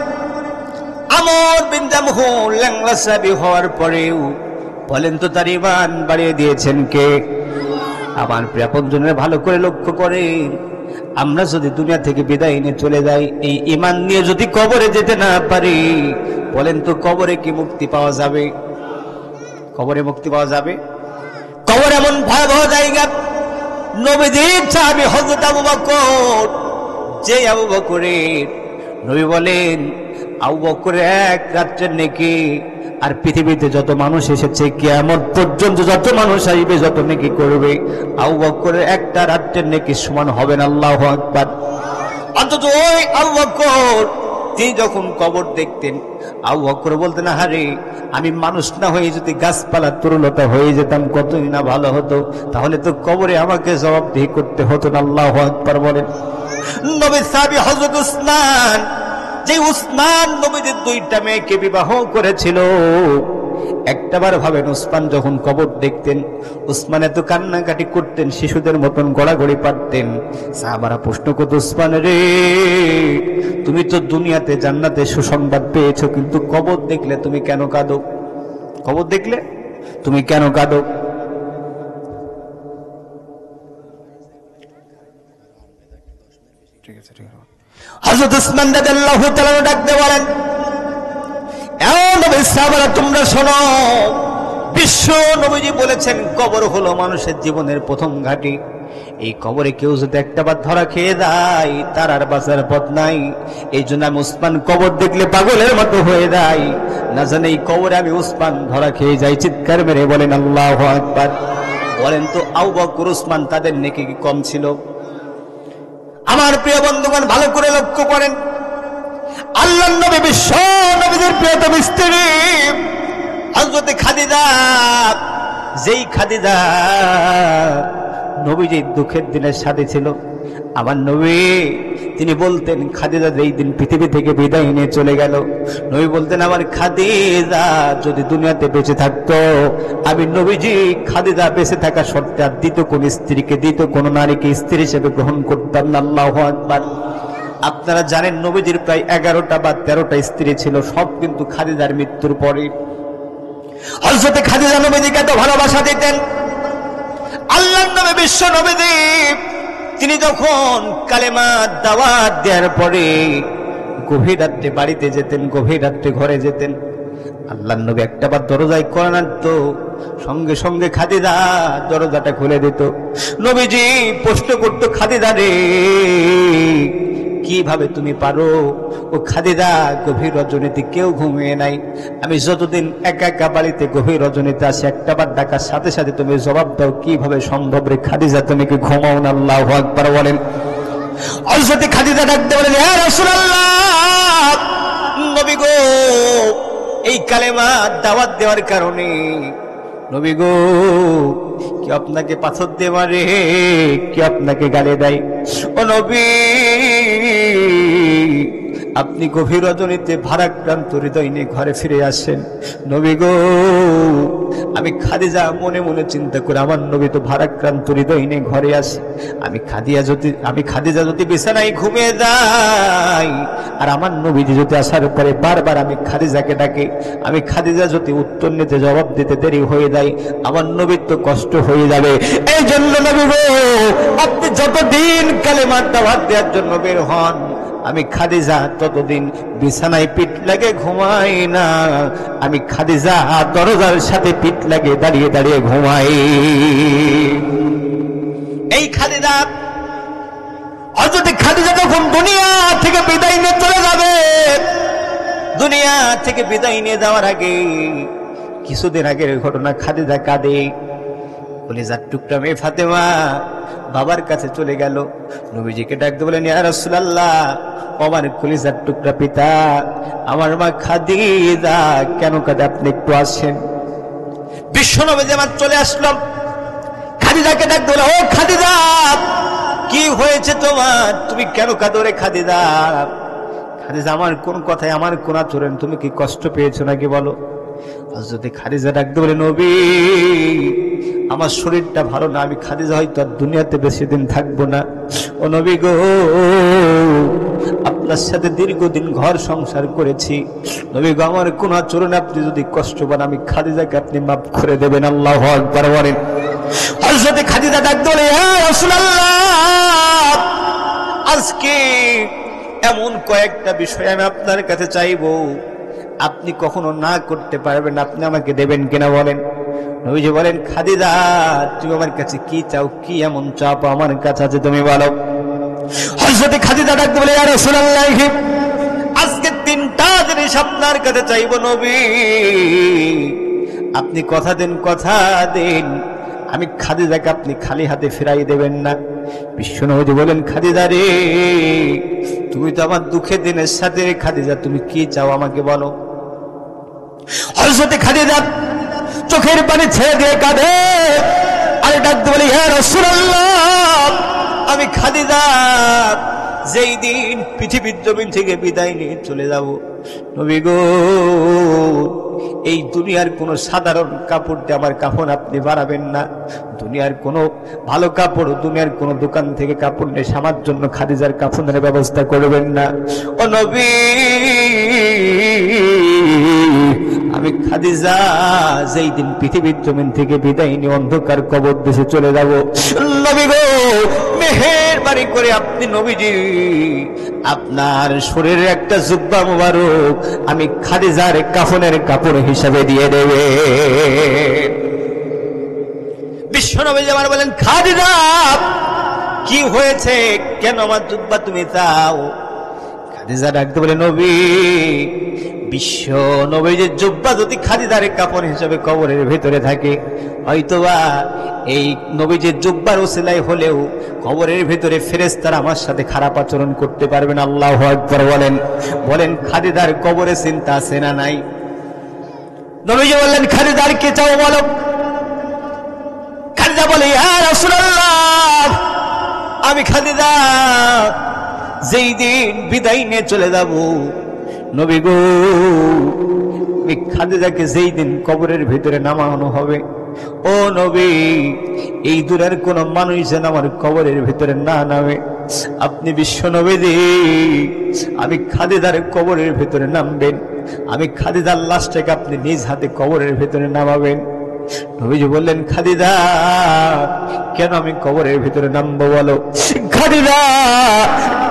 আমর বিন জামহ ল্যাংড়া সাহাবী হওয়ার পরেও বলেন তো তার ঈমান বাড়িয়ে দিয়েছেন কে? আমার প্রিয় আপনজনের ভালো করে লক্ষ্য করেন, আমরা যদি দুনিয়া থেকে বিদায় নিয়ে চলে যাই, এই ঈমান নিয়ে যদি কবরে যেতে না পারি, বলেন তো কবরে কি মুক্তি পাওয়া যাবে? কবরে মুক্তি পাওয়া যাবে? কবর এমন ভয়াবহ জায়গা। নবীজির সাহাবী হযরত আবু বকর, যে আবু বকরের নবী বলেন আবু বকরের এক রাত্রের নেকি আর পৃথিবীতে যত মানুষ এসেছে কিয়ামত পর্যন্ত যত মানুষ আসবে যত নেকি করবে, আবু বকরের একটা রাত্রের নেকি সমান হবে না। আল্লাহু আকবার। অন্তত ওই আবু বকর তিনি যখন কবর দেখতেন, আবু বকর বলতেন, আরে আমি মানুষ না হয়ে যদি গাছপালা তরুলতা হয়ে যেতাম কতই না ভালো হতো, তাহলে তো কবরে আমাকে জবাবদিহি করতে হতো না। আল্লাহু আকবার বলেন। নবীর সাহাবী হযরত উসমান, যে উসমান নবীদের 2টা মেয়েকে বিবাহ করেছিল, একটাবার ভাবেন উসমান যখন কবর দেখতেন, উসমান এত কান্নাকাটি করতেন, শিশুদের মতন গড়াগড়ি পারতেন। সাহাবারা প্রশ্ন করত, উসমান রে, তুমি তো দুনিয়াতে জান্নাতে সুসংবাদ পেয়েছো, কিন্তু কবর দেখলে তুমি কেন কাঁদো? কবর দেখলে তুমি কেন কাঁদো? হযরত উসমান রাদিয়াল্লাহু তাআলা ডাকতে বলেন, নবীর সাহাবারা তোমরা শোনো, বিশ্ব নবীজি বলেছেন কবর হলো মানুষের জীবনের প্রথম ঘাঁটি। এই কবরে কেউ যদি একটাবার ধরা খেয়ে যায়, তার আর বাঁচার পথ নাই। এই জন্য আমি উসমান কবর দেখলে পাগলের মতো হয়ে যাই, না জানি এই কবরে আমি উসমান ধরা খেয়ে যাই। চিৎকার মেরে বলেন আল্লাহু আকবার। বলেন তো আবু বকর উসমান তাদের নেকি কি কম ছিল? আমার প্রিয় বন্ধুগণ ভালো করে লক্ষ্য করেন, আল্লাহর নবী বিশ্ব নবীদের প্রিয়তম স্ত্রী হযরত খাদিজা, যেই খাদিজা নবীজির দুঃখের দিনের সাথে ছিল, আমার নবী তিনি বলতেন, খাদিজা যেই দিন পৃথিবী থেকে বিদায় নিয়ে চলে গেল, নবী বলতেন, আমার খাদিজা যদি দুনিয়াতে বেঁচে থাকতো, আমি নবীজি খাদিজা বেঁচে থাকা সত্ত্বে আর দ্বিতীয় কোন স্ত্রীকে, দ্বিতীয় কোন নারীকে স্ত্রী হিসেবে গ্রহণ করতাম না। আল্লাহু আকবার। আপনারা জানেন নবীজির প্রায় 11টা বা 13টা স্ত্রী ছিল, সব কিন্তু খাদিজার মৃত্যুর পরে। হযরত খাদিজা নবীজিকে এত ভালোবাসা দিতেন। আল্লাহর নবী বিশ্ব নবীজি তিনি যখন কালেমা দাওয়াত দেওয়ার পরে গভীর রাত্রে বাড়িতে যেতেন, গভীর রাত্রে ঘরে যেতেন, আল্লাহর নবী একটাবার দরজায় কড়া নাড়তো, সঙ্গে সঙ্গে খাদিজা দরজাটা খুলে দিত। নবীজি প্রশ্ন করতো, খাদিজা রে কিভাবে তুমি পারো? ও খাদিজা, গভীর রজনীতে কেউ ঘুমিয়ে নাই, আমি যতদিন একা একা বাড়িতে গভীর রজনীতে আসি একটাবার ডাকার সাথে সাথে তুমি জবাব দাও, কিভাবে সম্ভব রে খাদিজা, তুমি কি ঘুমাও না? আল্লাহু আকবার বলেন। হযরত খাদিজা ডাকতে বলেন, ইয়া রাসূলুল্লাহ, নবী গো, এই কালেমা দাওয়াত দেওয়ার কারণে নবী গো কি আপনাকে পাথর দিয়ে মারে, কি আপনাকে গালি দেয়? ও নবী, আপনি গভীর রজনীতে ভারাক্রান্ত হৃদয় নিয়ে ঘরে ফিরে আসেন। নবী গো, আমি খাদিজা মনে মনে চিন্তা করে, আমার নবী তো ভারাক্রান্ত হৃদয় নিয়ে ঘরে আসে, আমি খাদিজা যদি বিছানায় ঘুমিয়ে যাই, আর আমার নবীজি যদি আসার পরে বারবার আমি খাদিজাকে ডাকি, আমি খাদিজা যদি উত্তর নিতে জবাব দিতে দেরি হয়ে যায়, আমার নবীর তো কষ্ট হয়ে যাবে। এই জন্য নবী গো, আপনি যতদিন কালেমার দাওয়াত দেওয়ার জন্য বের হন, আমি খাদিজা ততদিন বিছানায় পিঠ লাগে ঘুমাই না, আমি খাদিজা দরজার সাথে পিঠ লাগে দাঁড়িয়ে দাঁড়িয়ে ঘুমাই। এই খাদিজা, হযরত খাদিজা যখন দুনিয়া থেকে বিদায় নিয়ে চলে যাবে, দুনিয়া থেকে বিদায় নিয়ে যাওয়ার আগে কিছুদিন আগের ঘটনা, খাদিজা কাঁদে, কলিজার টুকরা মেয়ে ফাতেমা বাবার কাছে চলে গেল, নবীজিকে ডাকতে বলেন, ইয়া রাসূলুল্লাহ, আমার কলিজার টুকরা পিতা, আমার মা খাদিজা কেন কাঁদে, আপনি একটু আসেন। বিশ্ব নবীজি আমার চলে আসলাম, খাদিজাকে ডাকতে বলে, ও খাদিজা, কি হয়েছে তোমার, তুমি কেন কাঁদো রে খাদিজা? খাদিজা, আমার কোন কথায়, আমার কোন আচরণ তুমি কি কষ্ট পেয়েছো নাকি বলো? হযরত খাদিজা ডাকতে বলে, নবী, আমার শরীরটা ভালো না, আমি খাদিজা হয়তো আর দুনিয়াতে বেশি দিন থাকবো না। ও নবী গো, আপনার সাথে দীর্ঘদিন ঘর সংসার করেছি, নবী গো, আমার কোন আচরণ আপনি যদি কষ্ট পান, আমি খাদিজাকে আপনি মাফ করে দেবেন। আল্লাহু আকবার বলেন। হযরত খাদিজা ডাকতে বলে, ইয়া রাসূলুল্লাহ, আজকে এমন কয়েকটা বিষয় আমি আপনার কাছে চাইবো, আপনি কখনো না করতে পারবেন, আপনি আমাকে দেবেন কিনা বলেন। নবীজি বলেন, খাদিজা, তুমি আমার কাছে কি চাও, কি এমন চাপ আমার কাছে আছে তুমি বলো। হযরত খাদিজা ডাকতে বলে, ইয়া রাসূলুল্লাহ, আজকে তিনটা জিনিস আপনার কাছে চাইবো নবী, আপনি কথা দেন, কথা দেন, আমি খাদিজাকে আপনি খালি হাতে ফিরাই দেবেন না। বিশ্বনবী বলেন, খাদিজা রে, তুমি তো আমার দুঃখের দিনের সাথে, খাদিজা তুমি কি চাও আমাকে বলো। হযরত খাদিজা চোখের পানি ছেড়ে দিয়ে কাঁদে, আর ডাকতে বলি, ইয়া রাসূলুল্লাহ, আমি খাদিজা যেই দিন পৃথিবীর জমিন থেকে বিদায় নিয়ে চলে যাব, নবী গো, এই দুনিয়ার কোন সাধারণ কাপড় দিয়ে আমার কাফন আপনি বানাবেন না, দুনিয়ার কোন ভালো কাপড়, দুনিয়ার কোন দোকান থেকে কাপড় নিয়ে আমার জন্য খাদিজার কাফনের ব্যবস্থা করবেন না। ও নবী, আমি খাদিজা যেই দিন পৃথিবীর জমিন থেকে বিদায় নিয়ে অন্ধকার কবর দেশে চলে যাব, নবী গো, মেহেরবানি করে আপনি নবীজি আপনার শরীরের একটা জুব্বা মুবারক আমি খাদিজার কাফনের কাপড় হিসাবে দিয়ে দেবে। বিশ্বনবী আমার বলেন, খাদিজা কি হয়েছে, কেন আমার জুব্বা তুমি চাও? খাদিজা ডাকতে বলে, নবী, বিশ্ব নবীর জুব্বা যদি খাদিজার কাপড় হিসেবে কবরের ভিতরে থাকে, হয়তোবা এই নবীজির জুব্বার ওসিলায় হলেও কবরের ভিতরে ফেরেশতারা আমার সাথে খারাপ আচরণ করতে পারবেন। আল্লাহু আকবার বলেন। বলেন, খাদিজার কবরে চিন্তা আছে না নাই? নবীজি বললেন, খাদিজার কে চাও বলো। খাদিজা বলে, ইয়া রাসূলুল্লাহ, আমি খাদিজা যেই দিন বিদায় নিয়ে চলে যাব, নবী গো, আমি খাদিজাকে যেই দিন কবরের ভিতরে নামানো হবে, ও নবী, এই দূরের কোন মানুষ যেন আমার কবরের ভিতরে না নামে। আপনি বিশ্ব নবীজি আমি খাদিজার কবরের ভিতরে নামবেন, আমি খাদিজার লাশটাকে আপনি নিজ হাতে কবরের ভিতরে নামাবেন। নবীজি বললেন, খাদিজা কেন আমি কবরের ভিতরে নামবো বলো? খাদিজা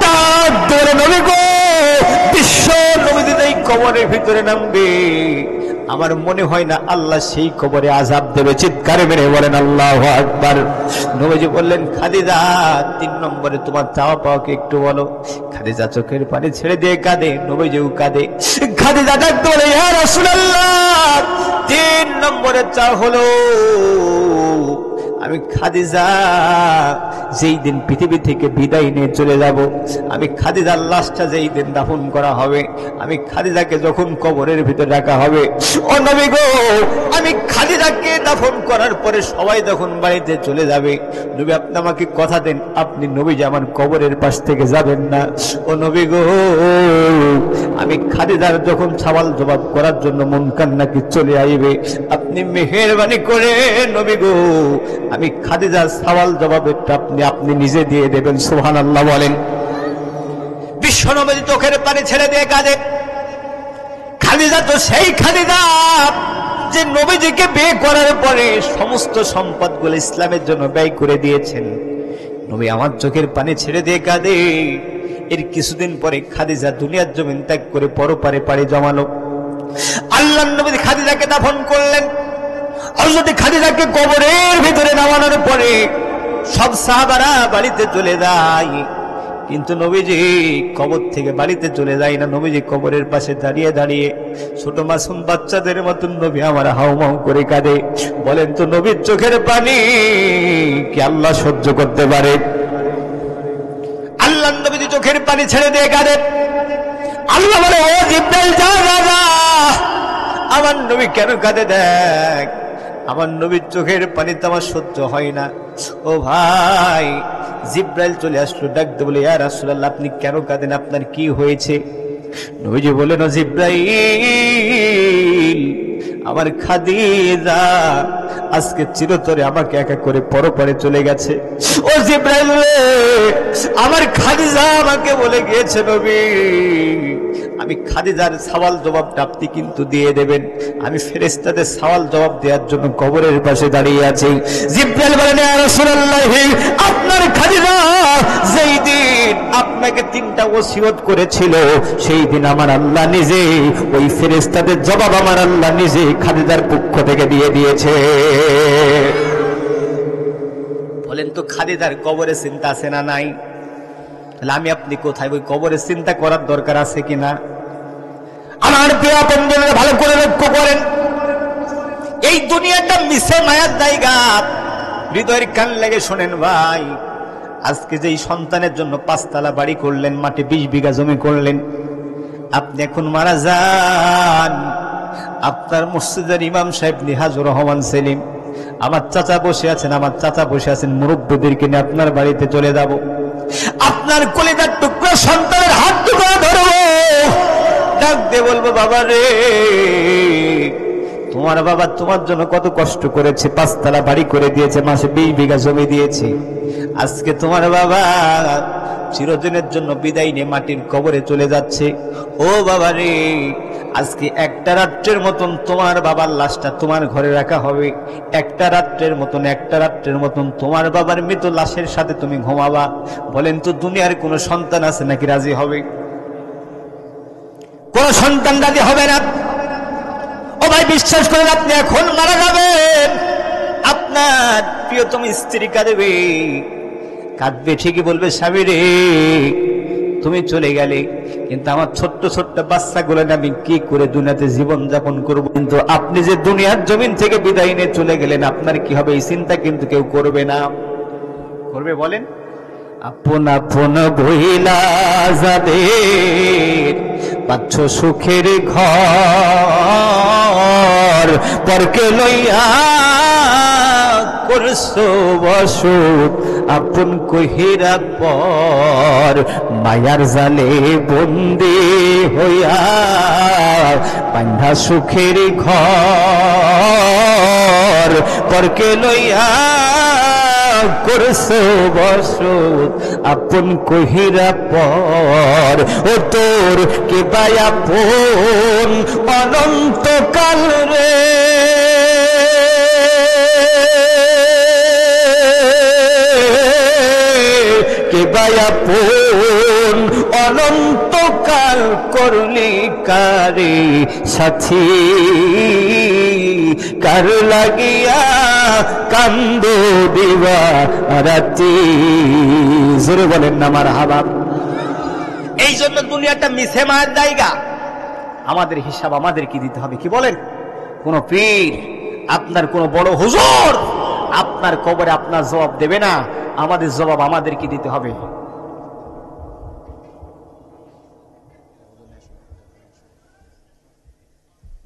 ডাক ধরে নবী গো, বিশ্ব নবী যদি এই কবরের ভিতরে নামবে, আমার মনে হয় না আল্লাহ সেই কবরে আযাব দেবে। চিৎকারে মেরে বলেন আল্লাহু আকবার। নবীজি বললেন, খাদিজা 3 নম্বরে তোমার চাওয়া পাওয়া কি একটু বলো। খাদিজা চোখের পানি ছেড়ে দিয়ে কাঁদে, নবীজিও কাঁদে। খাদিজা ডাক বলে, ইয়া রাসূলুল্লাহ 3 নম্বরে চাওয়া হলো আমি খাদিজা যেই দিন পৃথিবী থেকে বিদায় নিয়ে চলে যাব, আমি খাদিজার লাশটা যেই দিন দাফন করা হবে, আমি খাদিজাকে যখন কবরের ভিতরে রাখা হবে, ও নবী গো, আমি খাদিজাকে দাফন করার পরে সবাই যখন বাড়িতে চলে যাবে, নবী আপনি আমাকে কথা দেন, আপনি নবী যে আমার কবরের পাশ থেকে যাবেন না। ও নবী গো, আমি খাদিজার যখন সওয়াল জবাব করার জন্য মুনকার নাকির চলে আইবে, আপনি মেহেরবানি করে নবী গো আমি খাদিজার সওয়াল জবাবটা আপনি নিজে দিয়ে দেবেন। সুবহানাল্লাহ বলেন। বিশ্বনবী চোখের পানি ছেড়ে দিয়ে কাঁদে। খাদিজা তো সেই খাদিজা যে নবীজিকে বিয়ে করার পরে সমস্ত সম্পদগুলো ইসলামের জন্য ব্যয় করে দিয়েছেন। নবী আমার চোখের পানি ছেড়ে দিয়ে কাঁদে। এর কিছুদিন পরে খাদিজা দুনিয়ার জমিন ত্যাগ করে পরপারে পাড়ি জমালো। আল্লাহর নবী খাদিজাকে দাফন করলেন। হযরত খাদিজাকে কবরের ভিতরে নামানোর পরে সব সাহাবারা বাড়িতে চলে যায়, কিন্তু নবীজি কবর থেকে বাড়িতে চলে যায় না। নবীজি কবরের পাশে দাঁড়িয়ে দাঁড়িয়ে ছোট মাসুম বাচ্চাদের মতন নবী আমার হাউমাউ করে কাঁদে। বলেন তো নবীর চোখের পানি কি আল্লাহ সহ্য করতে পারে? আল্লাহর নবীজি চোখের পানি ছেড়ে দিয়ে কাঁদে। আল্লাহ বলে, ও জিবরাইল যা যা যা, আমার নবী কেন কাঁদে দেখ। আমার নবীর চোখের পানি তো আমার সহ্য হয় না। ও ভাই, জিবরাইল চলে আসলো, ডাকতে বলে, ইয়া রাসূলুল্লাহ আপনি কেন কাঁদেন, আপনার কি হয়েছে? নবীজি বললেন, ও জিবরাইল, আমার খাদিজা আজকে চিরতরে আমাকে একা করে পরপারে চলে গেছে। ও জিবরাইল, আমার খাদিজা আমাকে বলে গিয়েছে নবী আমি খাদিজার সওয়াল জবাবটা আপনি কিন্তু দিয়ে দেবেন। আমি ফেরেশতাদের সওয়াল জবাব দেওয়ার জন্য কবরের পাশে দাঁড়িয়ে আছি। জিবরাইল বলেন, ইয়া রাসূলুল্লাহ আপনার খাদিজা যেই দিন আপনাকে 3টা ওসিয়ত করেছিল, সেই দিন আমার আল্লাহ নিজে ওই ফেরেশতাদের জবাব আমার আল্লাহ নিজে খাদিজার পক্ষ থেকে দিয়ে দিয়েছে। বলেন তো খাদিজার কবরে চিন্তা আছে না নাই? তাহলে আমি আপনি কোথায়? ওই কবরে চিন্তা করার দরকার আছে কিনা? আমার প্রিয় বন্ধুরা ভালো করে লক্ষ্য করেন, এই দুনিয়াটা মিশে মায়ার জায়গা। হৃদয়ের কান লেগে শোনেন ভাই, আজকে যেই সন্তানের জন্য 5 তলা বাড়ি করলেন, মাঠে 20 বিঘা জমি করলেন, আপনি এখন মারা যান, আপনার মসজিদের ইমাম সাহেব নিহাজুর রহমান সেলিম, আমার চাচা বসে আছেন, মুরব্বীদেরকে নিয়ে আপনার বাড়িতে চলে যাব। আপনার কলিজার টুকরা সন্তানের হাত টুকরা ধরবো, ডাক দিয়ে বলবো, বাবা রে, তোমার বাবা তোমার জন্য কত কষ্ট করেছে, 5 তলা বাড়ি করে দিয়েছে, মাসে 20 বিঘা জমি দিয়েছে। আজকে তোমার বাবা চিরদিনের জন্য বিদায় নিয়ে মাটির কবরে চলে যাচ্ছে। ও বাবা রে, আজকে একটা রাত্রের মতন তোমার বাবার লাশটা তোমার ঘরে রাখা হবে। একটা রাত্রের মতন তোমার বাবার মৃত লাশের সাথে তুমি ঘুমাবা। বলেন তো দুনিয়ার কোন সন্তান আছে নাকি রাজি হবে? কোন সন্তান রাজি হবে না। ও ভাই, বিশ্বাস করেন, আপনি এখন মারা যাবেন, আপনার প্রিয়তম স্ত্রী কাঁদবে, ঠিকই বলবে, স্বামী রে তুমি চলে গেলে, কিন্তু আমার ছোট্ট ছোট্ট বাচ্চাগুলো আমি কি করে দুনিয়াতে জীবন যাপন করবো? কিন্তু আপনি যে দুনিয়ার জমিন থেকে বিদায় নিয়ে চলে গেলেন, আপনার কি হবে এই চিন্তা কিন্তু কেউ করবে না। করবে বলেন? আপন আপন ভইলা যাদের পাচ্ছ সুখের ঘর, পরকে লইয়া করছো বসত আপন কহিরা পর, মায়ার জালে বন্দী হইয়া বান্ধা সুখের ঘর, পরকে লইয়া করছো বসত আপন কহিরা পর, ও তোর কে বায়াপন অনন্তকাল রে, কে বায়াপন অনন্তকাল করলি কারে সাথী, কার লাগিয়া কান্দ দিবা রাতি। জোরে বলেন না মারহাবা। এই জন্য দুনিয়াটা মিছে মার জায়গা, আমাদের হিসাব আমাদের কি দিতে হবে। কি বলেন? কোন পীর, আপনার কোন বড় হুজুর আপনার কবরে আপনার জবাব দেবে না, আমাদের জবাব আমাদের কি দিতে হবে।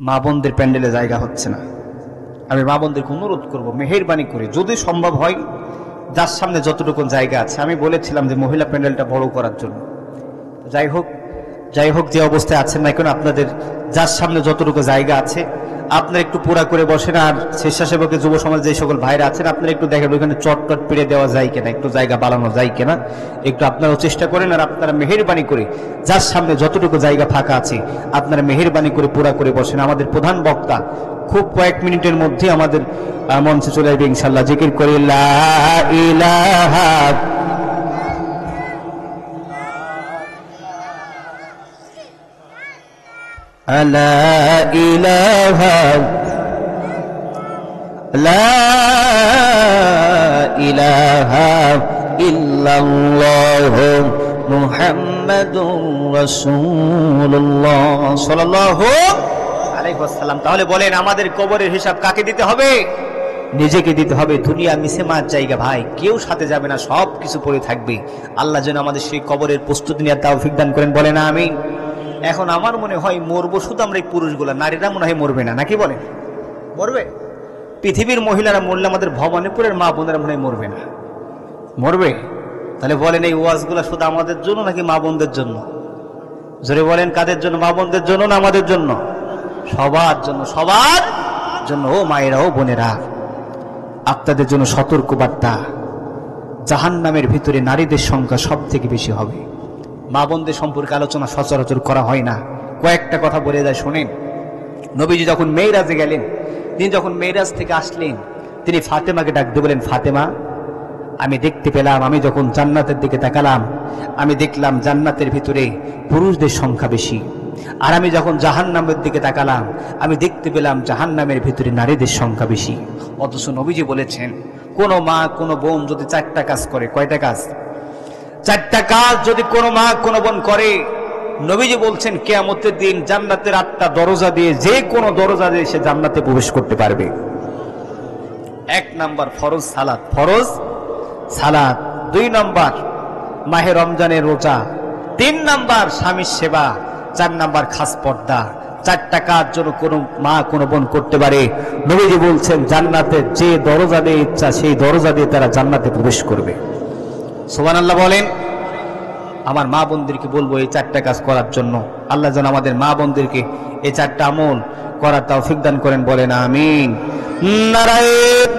মা বোনদের প্যান্ডেলে জায়গা হচ্ছে না, আমি মা বোনদেরকে অনুরোধ করবো মেহেরবানি করে যদি সম্ভব হয় যার সামনে যতটুকু জায়গা আছে, আমি বলেছিলাম যে মহিলা প্যান্ডেলটা বড় করার জন্য, যাই হোক যে অবস্থায় আছেন না কেন, আপনাদের যার সামনে যতটুকু জায়গা আছে আপনারা একটু পুরা করে বসেন। আর স্বেচ্ছাসেবকের যুব সমাজ যে সকল ভাইরা আছেন আপনারা একটু দেখেন ওইখানে চটটট পেড়ে দেওয়া যায় কিনা, একটু জায়গা বাড়ানো যায় কিনা, একটু আপনারাও চেষ্টা করেন। আর আপনারা মেহেরবানি করে যার সামনে যতটুকু জায়গা ফাঁকা আছে আপনারা মেহেরবানি করে পুরা করে বসেন। আমাদের প্রধান বক্তা খুব কয়েক মিনিটের মধ্যে আমাদের মঞ্চে চলে আসবে ইনশাআল্লাহ। জিকির করে লা ইলাহা লা ইলাহা লা ইলাহা ইল্লাল্লাহু মুহাম্মাদুর রাসূলুল্লাহ সাল্লাল্লাহু আলাইহি ওয়াসাল্লাম। তাহলে বলেন আমাদের কবরের হিসাব কাকে দিতে হবে? নিজেকে দিতে হবে। দুনিয়া মিছে মার জায়গা ভাই, কেউ সাথে যাবে না, সব কিছু পড়ে থাকবে। আল্লাহ যেন আমাদের সেই কবরের প্রস্তুতি নেওয়ার তৌফিক দান করেন, বলেন আমিন। এখন আমার মনে হয় মরবো শুধু আমরা এই পুরুষগুলা, নারীরা মনে হয় মরবে না, নাকি বলেন? মরবে? পৃথিবীর মহিলারা মরলে আমাদের ভবানীপুরের মা বোনেরা মনে হয় মরবে না, মরবে? তাহলে বলেন এই ওয়াজগুলা শুধু আমাদের জন্য নাকি মা বোনদের জন্য? জোরে বলেন, কাদের জন্য? মা বোনদের জন্য না আমাদের জন্য? সবার জন্য, সবার জন্য। ও মায়েরা, ও বোনেরা, আপনাদের জন্য সতর্ক বার্তা, জাহান্নামের ভিতরে নারীদের সংখ্যা সব থেকে বেশি হবে। মা বোনদের সম্পর্কে আলোচনা সচরাচর করা হয় না, কয়েকটা কথা বলে যায় শোনেন। নবীজি যখন মেরাজে গেলেন, তিনি যখন মেরাজ থেকে আসলেন, তিনি ফাতেমাকে ডাক দিয়ে বলেন, ফাতেমা, আমি দেখতে পেলাম, আমি যখন জান্নাতের দিকে তাকালাম আমি দেখলাম জান্নাতের ভিতরে পুরুষদের সংখ্যা বেশি, আর আমি যখন জাহান্নামের দিকে তাকালাম আমি দেখতে পেলাম জাহান্নামের ভিতরে নারীদের সংখ্যা বেশি। অথচ নবীজি বলেছেন কোন মা কোন বোন যদি 4টা কাজ করে, কয়টা কাজ? 4টা কাজ যদি কোন মা কোন বোন করে, নবীজি বলছেন কিয়ামতের দিন জান্নাতের 8টা দরজা দিয়ে যে কোনো দরজা দিয়ে সে জান্নাতে প্রবেশ করতে পারবে। 1 নাম্বার ফরজ সালাত, ফরজ সালাত। 2 নাম্বার মাহে রমজানের রোজা। 3 নাম্বার স্বামীর সেবা। 4 নাম্বার খাস পর্দা। 4টা কাজ যেন কোনো মা কোনো বোন করতে পারে, নবীজি বলছেন জান্নাতে যে দরজা দিয়ে ইচ্ছা সেই দরজা দিয়ে তারা জান্নাতে প্রবেশ করবে। সুবহানাল্লাহ বলেন। আমার মা বোনদেরকে বলবো এই 4টা কাজ করার জন্য। আল্লাহ যেন আমাদের মা বোনদেরকে এই 4টা আমল করার তৌফিক দান করেন, বলেন আমিন। নারায়ে